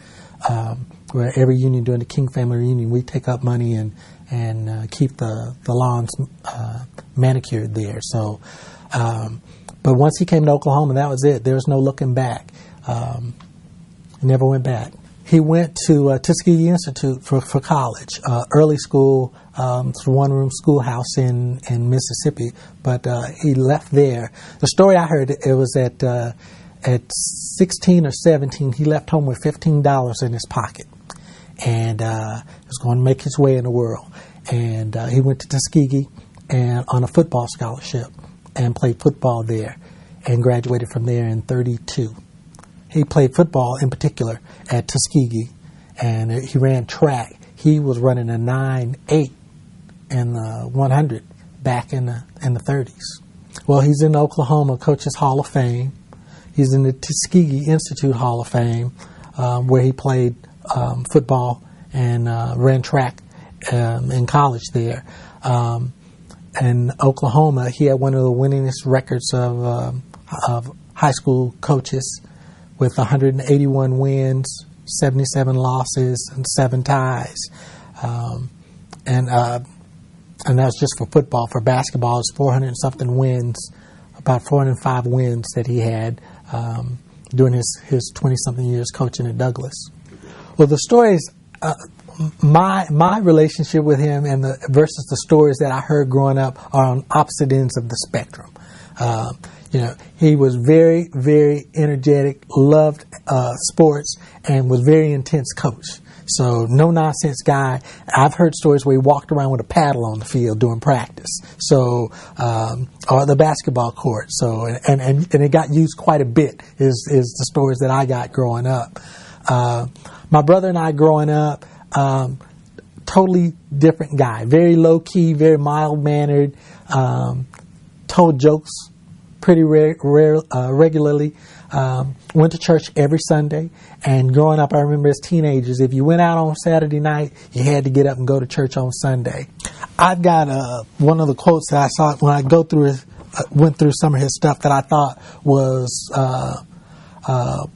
where every union during the King family reunion, we take up money and keep the lawns manicured there. So, but once he came to Oklahoma, that was it. There was no looking back. He never went back. He went to Tuskegee Institute for college, early school. It's a one-room schoolhouse in Mississippi, but he left there. The story I heard, it was at 16 or 17, he left home with $15 in his pocket, and was going to make his way in the world. And he went to Tuskegee and on a football scholarship and played football there, and graduated from there in '32. He played football in particular at Tuskegee, and he ran track. He was running a 9.8 in the 100 back in the 30s. Well, he's in the Oklahoma Coaches Hall of Fame. He's in the Tuskegee Institute Hall of Fame, where he played football and ran track in college there. In Oklahoma, he had one of the winningest records of high school coaches, with 181 wins, 77 losses, and 7 ties. And that's just for football. For basketball, it's 400-something wins, about 405 wins that he had during his 20-something years coaching at Douglas. Well, the stories, my relationship with him and versus the stories that I heard growing up are on opposite ends of the spectrum. He was very, very energetic, loved sports, and was a very intense coach. So no-nonsense guy. I've heard stories where he walked around with a paddle on the field during practice. So, or the basketball court. So, and it got used quite a bit is the stories that I got growing up. My brother and I growing up, totally different guy. Very low-key, very mild-mannered, told jokes pretty regularly, went to church every Sunday, and growing up, I remember as teenagers, if you went out on Saturday night, you had to get up and go to church on Sunday. I've got one of the quotes that I saw when I went through some of his stuff that I thought was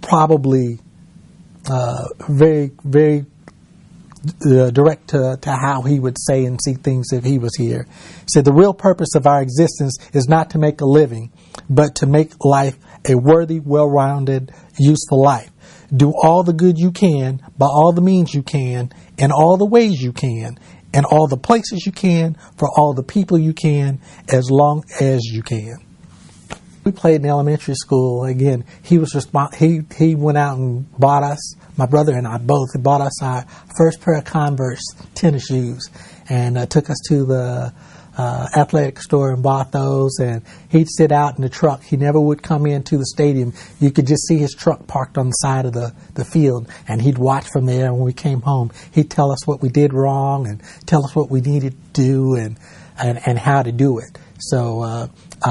probably very, very direct to how he would say and see things if he was here. He said, "The real purpose of our existence is not to make a living, but to make life a worthy, well-rounded, useful life. Do all the good you can, by all the means you can, in all the ways you can, in all the places you can, for all the people you can, as long as you can." We played in elementary school. Again, he went out and bought us, my brother and I both, bought us our first pair of Converse tennis shoes, and took us to the athletic store and bought those. And he'd sit out in the truck. He never would come into the stadium. You could just see his truck parked on the side of the field, and he'd watch from there. And when we came home, he'd tell us what we did wrong and tell us what we needed to do and how to do it. So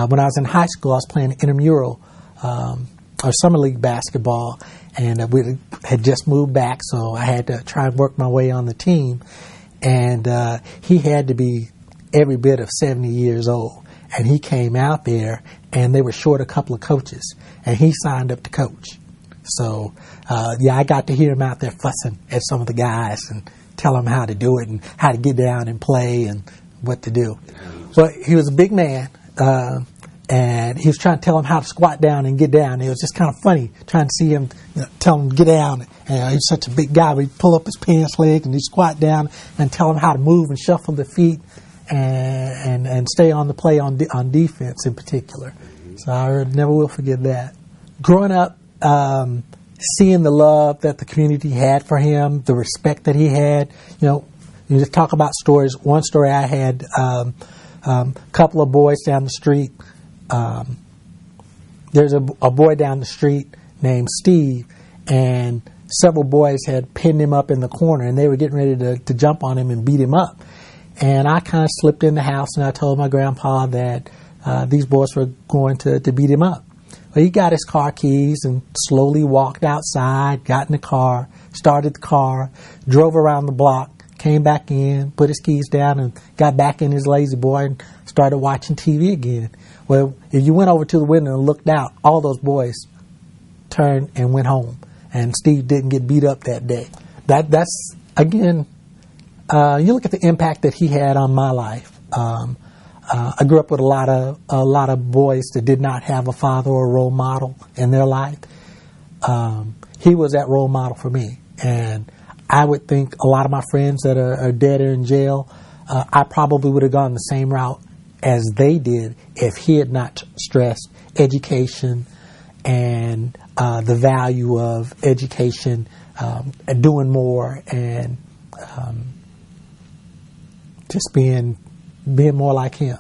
when I was in high school, I was playing intramural or summer league basketball, and we had just moved back, so I had to try and work my way on the team. And he had to be every bit of 70 years old. And he came out there, and they were short a couple of coaches, and he signed up to coach. So, I got to hear him out there fussing at some of the guys and tell them how to do it and how to get down and play and what to do. But he was a big man, and he was trying to tell him how to squat down and get down. It was just kind of funny trying to see him, tell him to get down. And he's such a big guy, but he'd pull up his pants leg and he'd squat down and tell him how to move and shuffle the feet and stay on the play on defense in particular. So I never will forget that. Growing up, seeing the love that the community had for him, the respect that he had, you just talk about stories. One story I had, a couple of boys down the street. There's a boy down the street named Steve, and several boys had pinned him up in the corner, and they were getting ready to jump on him and beat him up. And I kind of slipped in the house, and I told my grandpa that these boys were going to beat him up. Well, he got his car keys and slowly walked outside, got in the car, started the car, drove around the block, came back in, put his keys down, and got back in his lazy boy and started watching TV again. Well, if you went over to the window and looked out, all those boys turned and went home. And Steve didn't get beat up that day. That's again, you look at the impact that he had on my life. I grew up with a lot of boys that did not have a father or a role model in their life. He was that role model for me, and I would think a lot of my friends that are dead or in jail, I probably would have gone the same route as they did if he had not stressed education and the value of education, and doing more, and just being more like him.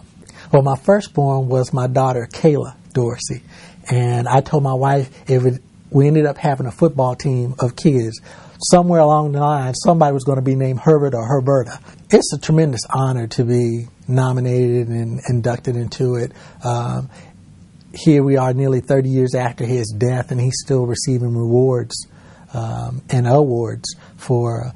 Well, my firstborn was my daughter, Kayla Dorsey, and I told my wife we ended up having a football team of kids. Somewhere along the line, somebody was going to be named Herbert or Herberta. It's a tremendous honor to be nominated and inducted into it. Here we are nearly 30 years after his death, and he's still receiving rewards and awards for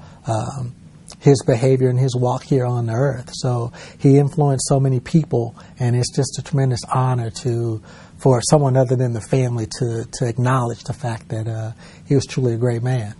his behavior and his walk here on the earth. So he influenced so many people, and it's just a tremendous honor for someone other than the family to acknowledge the fact that he was truly a great man.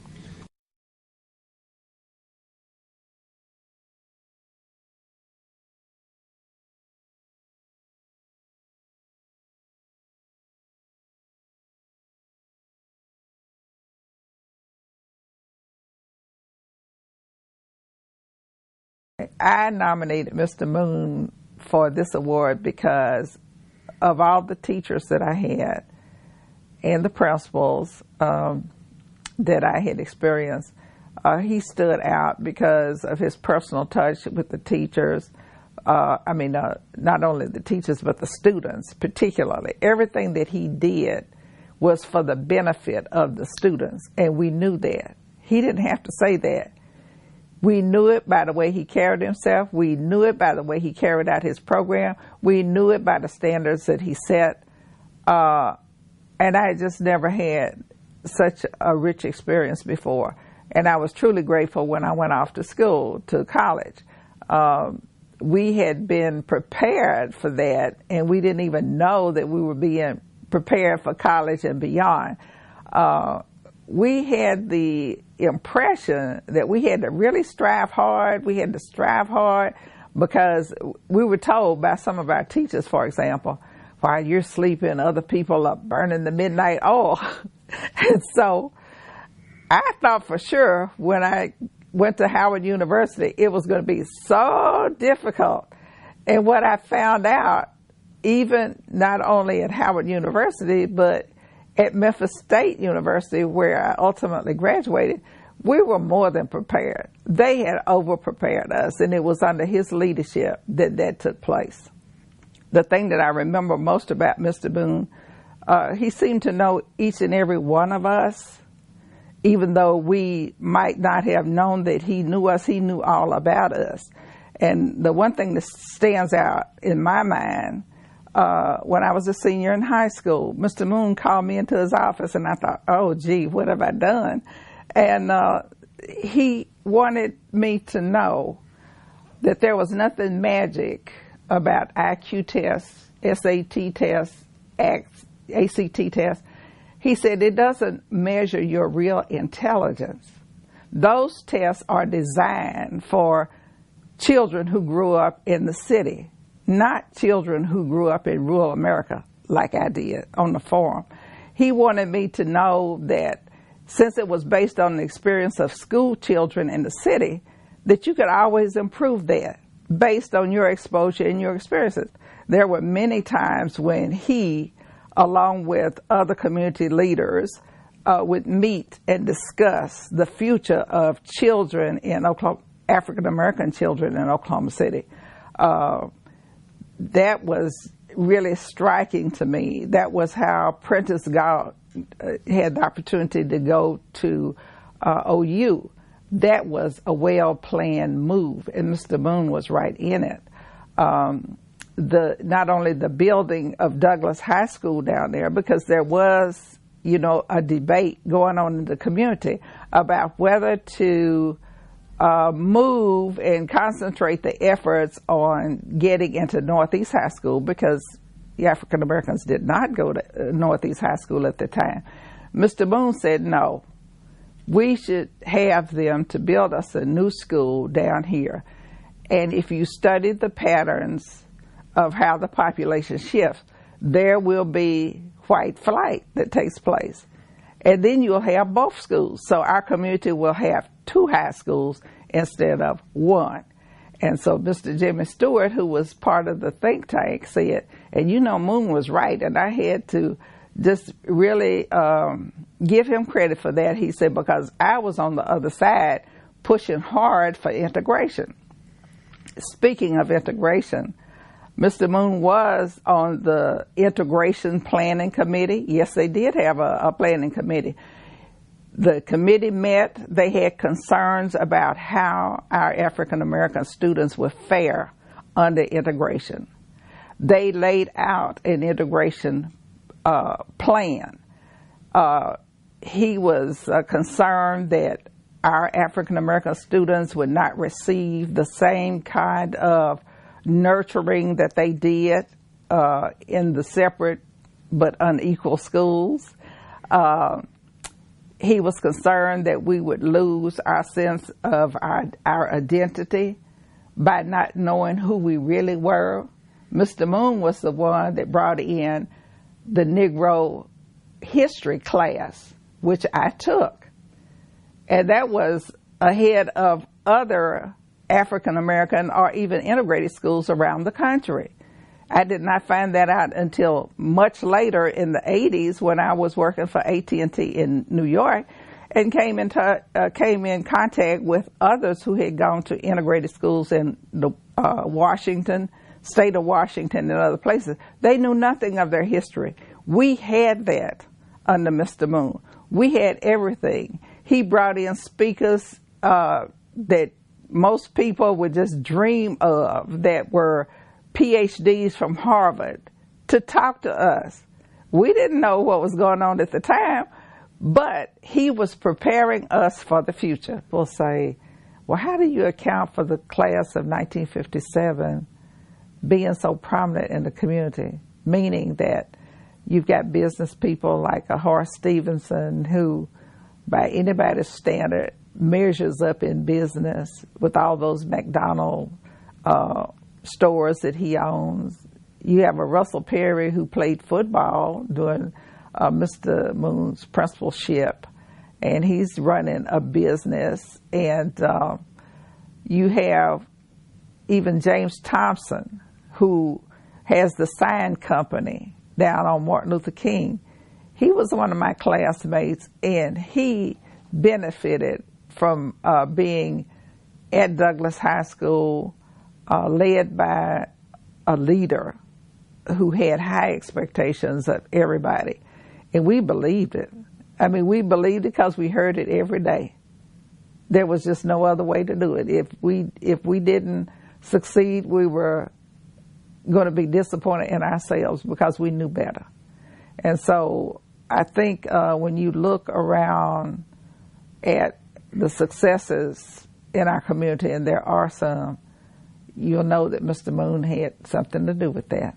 I nominated Mr. Moon for this award because of all the teachers that I had and the principals that I had experienced. He stood out because of his personal touch with the teachers. Not only the teachers, but the students particularly. Everything that he did was for the benefit of the students, and we knew that. He didn't have to say that. We knew it by the way he carried himself. We knew it by the way he carried out his program. We knew it by the standards that he set. And I just never had such a rich experience before. And I was truly grateful when I went off to school, to college. We had been prepared for that, and we didn't even know that we were being prepared for college and beyond. We had the impression that we had to really strive hard. We had to strive hard because we were told by some of our teachers, for example, while you're sleeping, other people are burning the midnight oil. And so I thought for sure when I went to Howard University, it was going to be so difficult. And what I found out, even not only at Howard University, but at Memphis State University, where I ultimately graduated, we were more than prepared. They had over-prepared us, and it was under his leadership that took place. The thing that I remember most about Mr. Boone, he seemed to know each and every one of us. Even though we might not have known that he knew us, he knew all about us. And the one thing that stands out in my mind when I was a senior in high school. Mr. Moon called me into his office, and I thought, oh, gee, what have I done? And he wanted me to know that there was nothing magic about IQ tests, SAT tests, ACT tests. He said it doesn't measure your real intelligence. Those tests are designed for children who grew up in the city, not children who grew up in rural America like I did on the farm. He wanted me to know that since it was based on the experience of school children in the city, that you could always improve that based on your exposure and your experiences. There were many times when he, along with other community leaders, would meet and discuss the future of children in Oklahoma, African American children in Oklahoma City. That was really striking to me. That was how Prentice Gall had the opportunity to go to OU. That was a well-planned move, and Mr. Moon was right in it. Not only the building of Douglas High School down there, because there was, a debate going on in the community about whether to move and concentrate the efforts on getting into Northeast High School, because the African Americans did not go to Northeast High School at the time. Mr. Moon said, no, we should have them to build us a new school down here. And if you study the patterns of how the population shifts, there will be white flight that takes place. And then you'll have both schools. So our community will have 2 high schools instead of 1. And so Mr. Jimmy Stewart, who was part of the think tank, said, and Moon was right, and I had to just really give him credit for that. He said, because I was on the other side pushing hard for integration. Speaking of integration, Mr. Moon was on the integration planning committee. Yes, they did have a planning committee. The committee met. They had concerns about how our African American students would fare under integration. They laid out an integration plan. He was concerned that our African American students would not receive the same kind of nurturing that they did in the separate but unequal schools. He was concerned that we would lose our sense of our identity by not knowing who we really were. Mr. Moon was the one that brought in the Negro history class, which I took. And that was ahead of other African American or even integrated schools around the country. I did not find that out until much later in the 80s when I was working for AT&T in New York and came in contact with others who had gone to integrated schools in the Washington, state of Washington and other places. They knew nothing of their history. We had that under Mr. Moon. We had everything. He brought in speakers that most people would just dream of, that were PhDs from Harvard, to talk to us. We didn't know what was going on at the time, but he was preparing us for the future. We'll say, well, how do you account for the class of 1957 being so prominent in the community? Meaning that you've got business people like a Horace Stevenson, who, by anybody's standard, measures up in business with all those McDonald's stores that he owns. You have a Russell Perry who played football during Mr. Moon's principalship, and he's running a business. And you have even James Thompson, who has the sign company down on Martin Luther King. He was one of my classmates, and he benefited from being at Douglas High School, led by a leader who had high expectations of everybody. And we believed it. I mean, we believed it because we heard it every day. There was just no other way to do it. If we didn't succeed, we were going to be disappointed in ourselves because we knew better. And so I think when you look around at the successes in our community, and there are some, you'll know that Mr. Moon had something to do with that.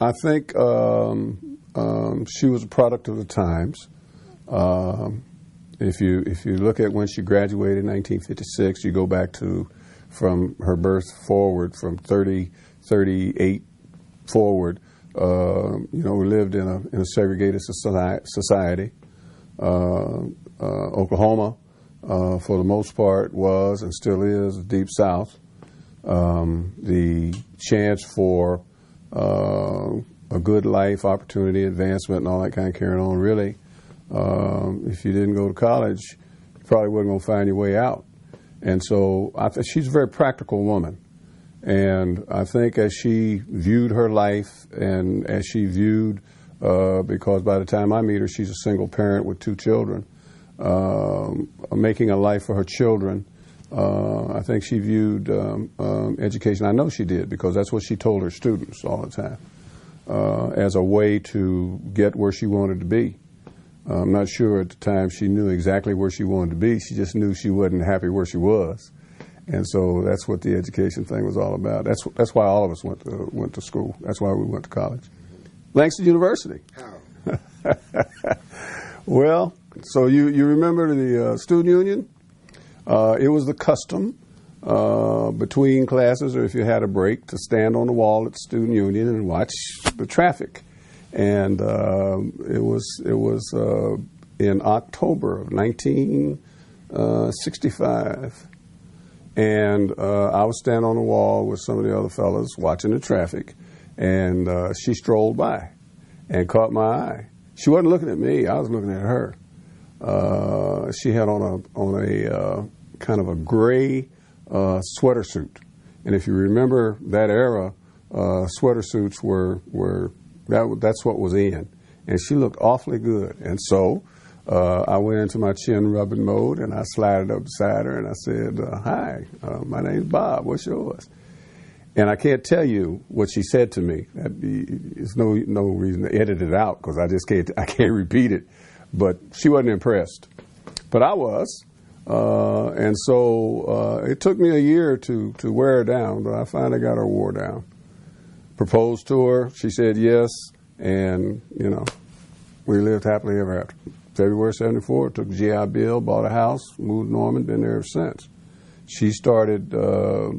I think she was a product of the times. If you look at when she graduated in 1956, you go back to from her birth forward, from 38 forward. We lived in a segregated society. Oklahoma, for the most part, was and still is the Deep South. The chance for a good life, opportunity, advancement, and all that kind of carrying on, really, if you didn't go to college, you probably wasn't going to find your way out. And so I think she's a very practical woman. And I think as she viewed her life and as she viewed because by the time I meet her, she's a single parent with 2 children, making a life for her children. I think she viewed education, I know she did, because that's what she told her students all the time, as a way to get where she wanted to be. I'm not sure at the time she knew exactly where she wanted to be. She just knew she wasn't happy where she was. And so that's what the education thing was all about. That's why all of us went to school. That's why we went to college. Langston University. How? Well, so you remember the student union? It was the custom between classes, or if you had a break, to stand on the wall at the student union and watch the traffic. And it was in October of 1965. And I was standing on the wall with some of the other fellas watching the traffic, and she strolled by and caught my eye. She wasn't looking at me; I was looking at her. She had on a kind of a gray sweater suit, and if you remember that era, sweater suits were that's what was in, and she looked awfully good, and so. I went into my chin rubbing mode, and I slided up beside her, and I said, "Hi, my name's Bob. What's yours?" And I can't tell you what she said to me. There's no reason to edit it out because I can't repeat it. But she wasn't impressed, but I was, and so it took me a year to wear her down, but I finally got her wore down. Proposed to her, she said yes, and we lived happily ever after. February 74, took a GI Bill, bought a house, moved to Norman, been there ever since. She started for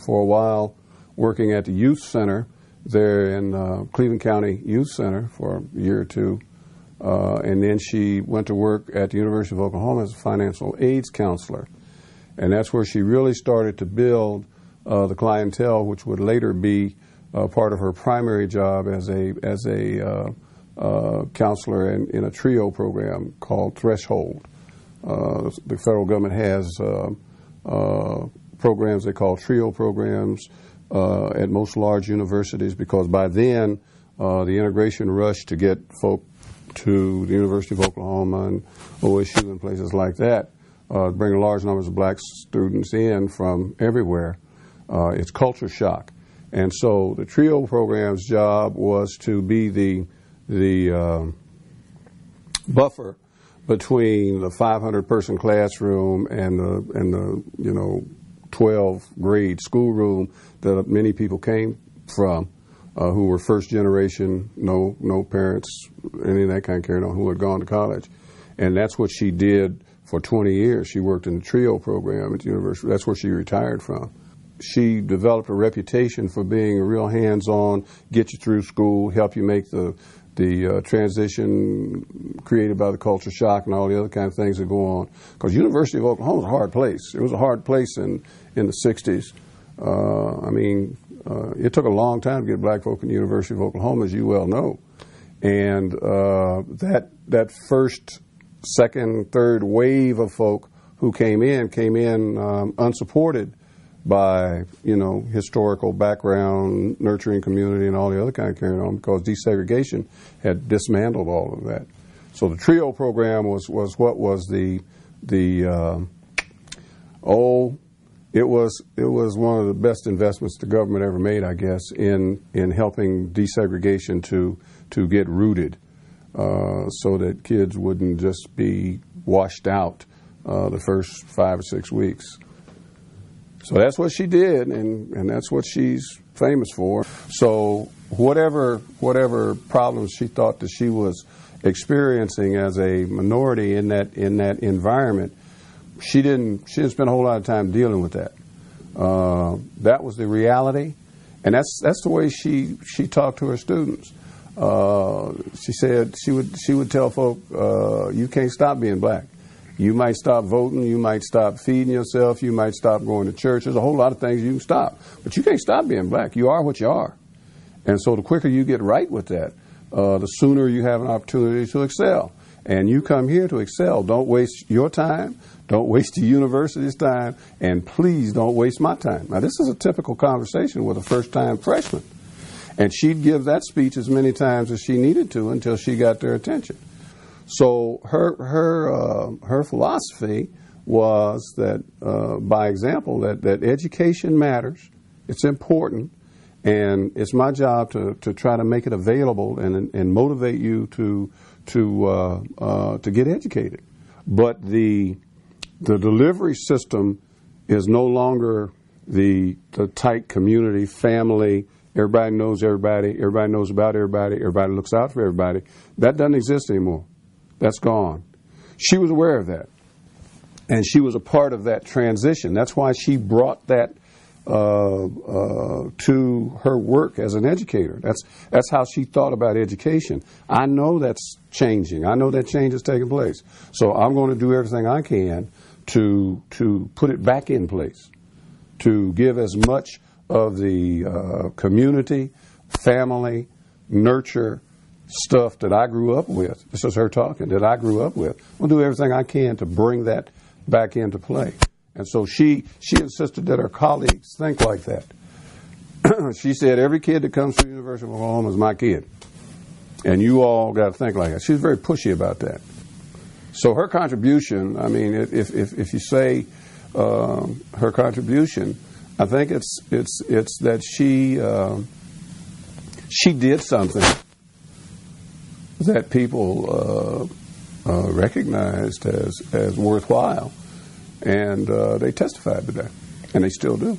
a while working at the youth center there in Cleveland County Youth Center for a year or two. And then she went to work at the University of Oklahoma as a financial aids counselor. And that's where she really started to build the clientele, which would later be part of her primary job as a counselor in a TRIO program called Threshold. The federal government has programs they call TRIO programs at most large universities, because by then the integration rush to get folk to the University of Oklahoma and OSU and places like that, bring large numbers of black students in from everywhere. It's culture shock. And so the TRIO program's job was to be the buffer between the 500-person classroom and the 12-grade schoolroom that many people came from, who were first generation, no parents, any of that kind of carried on, who had gone to college. And that's what she did for 20 years. She worked in the TRIO program at the university. That's where she retired from. She developed a reputation for being a real hands-on, get you through school, help you make the transition created by the culture shock and all the other kind of things that go on. Because University of Oklahoma is a hard place. It was a hard place in the 60s. It took a long time to get black folk in the University of Oklahoma, as you well know. And that first, second, third wave of folk who came in unsupported by, historical background, nurturing community, and all the other kind of carrying on, because desegregation had dismantled all of that. So the TRIO program was what was it was one of the best investments the government ever made, I guess, in helping desegregation to get rooted, so that kids wouldn't just be washed out the first 5 or 6 weeks. So that's what she did, and that's what she's famous for. So whatever problems she thought that she was experiencing as a minority in that environment, she didn't spend a whole lot of time dealing with that. That was the reality, and that's the way she talked to her students. She said she would tell folk, you can't stop being black. You might stop voting, you might stop feeding yourself, you might stop going to church. There's a whole lot of things you can stop. But you can't stop being black. You are what you are. And so the quicker you get right with that, the sooner you have an opportunity to excel. And you come here to excel. Don't waste your time. Don't waste the university's time. And please don't waste my time. Now, this is a typical conversation with a first-time freshman. And she'd give that speech as many times as she needed to until she got their attention. So her philosophy was that, by example, that education matters, it's important, and it's my job to try to make it available and motivate you to get educated. But the delivery system is no longer the tight community, family, everybody knows everybody knows about everybody looks out for everybody. That doesn't exist anymore. That's gone. She was aware of that, and she was a part of that transition. That's why she brought that to her work as an educator. That's how she thought about education. I know that's changing. I know that change is taking place. So I'm going to do everything I can to put it back in place, to give as much of the community, family, nurture stuff that I grew up with. This is her talking, that I grew up with. I'll do everything I can to bring that back into play. And so she insisted that her colleagues think like that. She said, every kid that comes to the University of Oklahoma is my kid. And you all got to think like that. She was very pushy about that. So her contribution, I mean, if you say her contribution, I think it's that she did something that people recognized as worthwhile. And they testified to that, and they still do.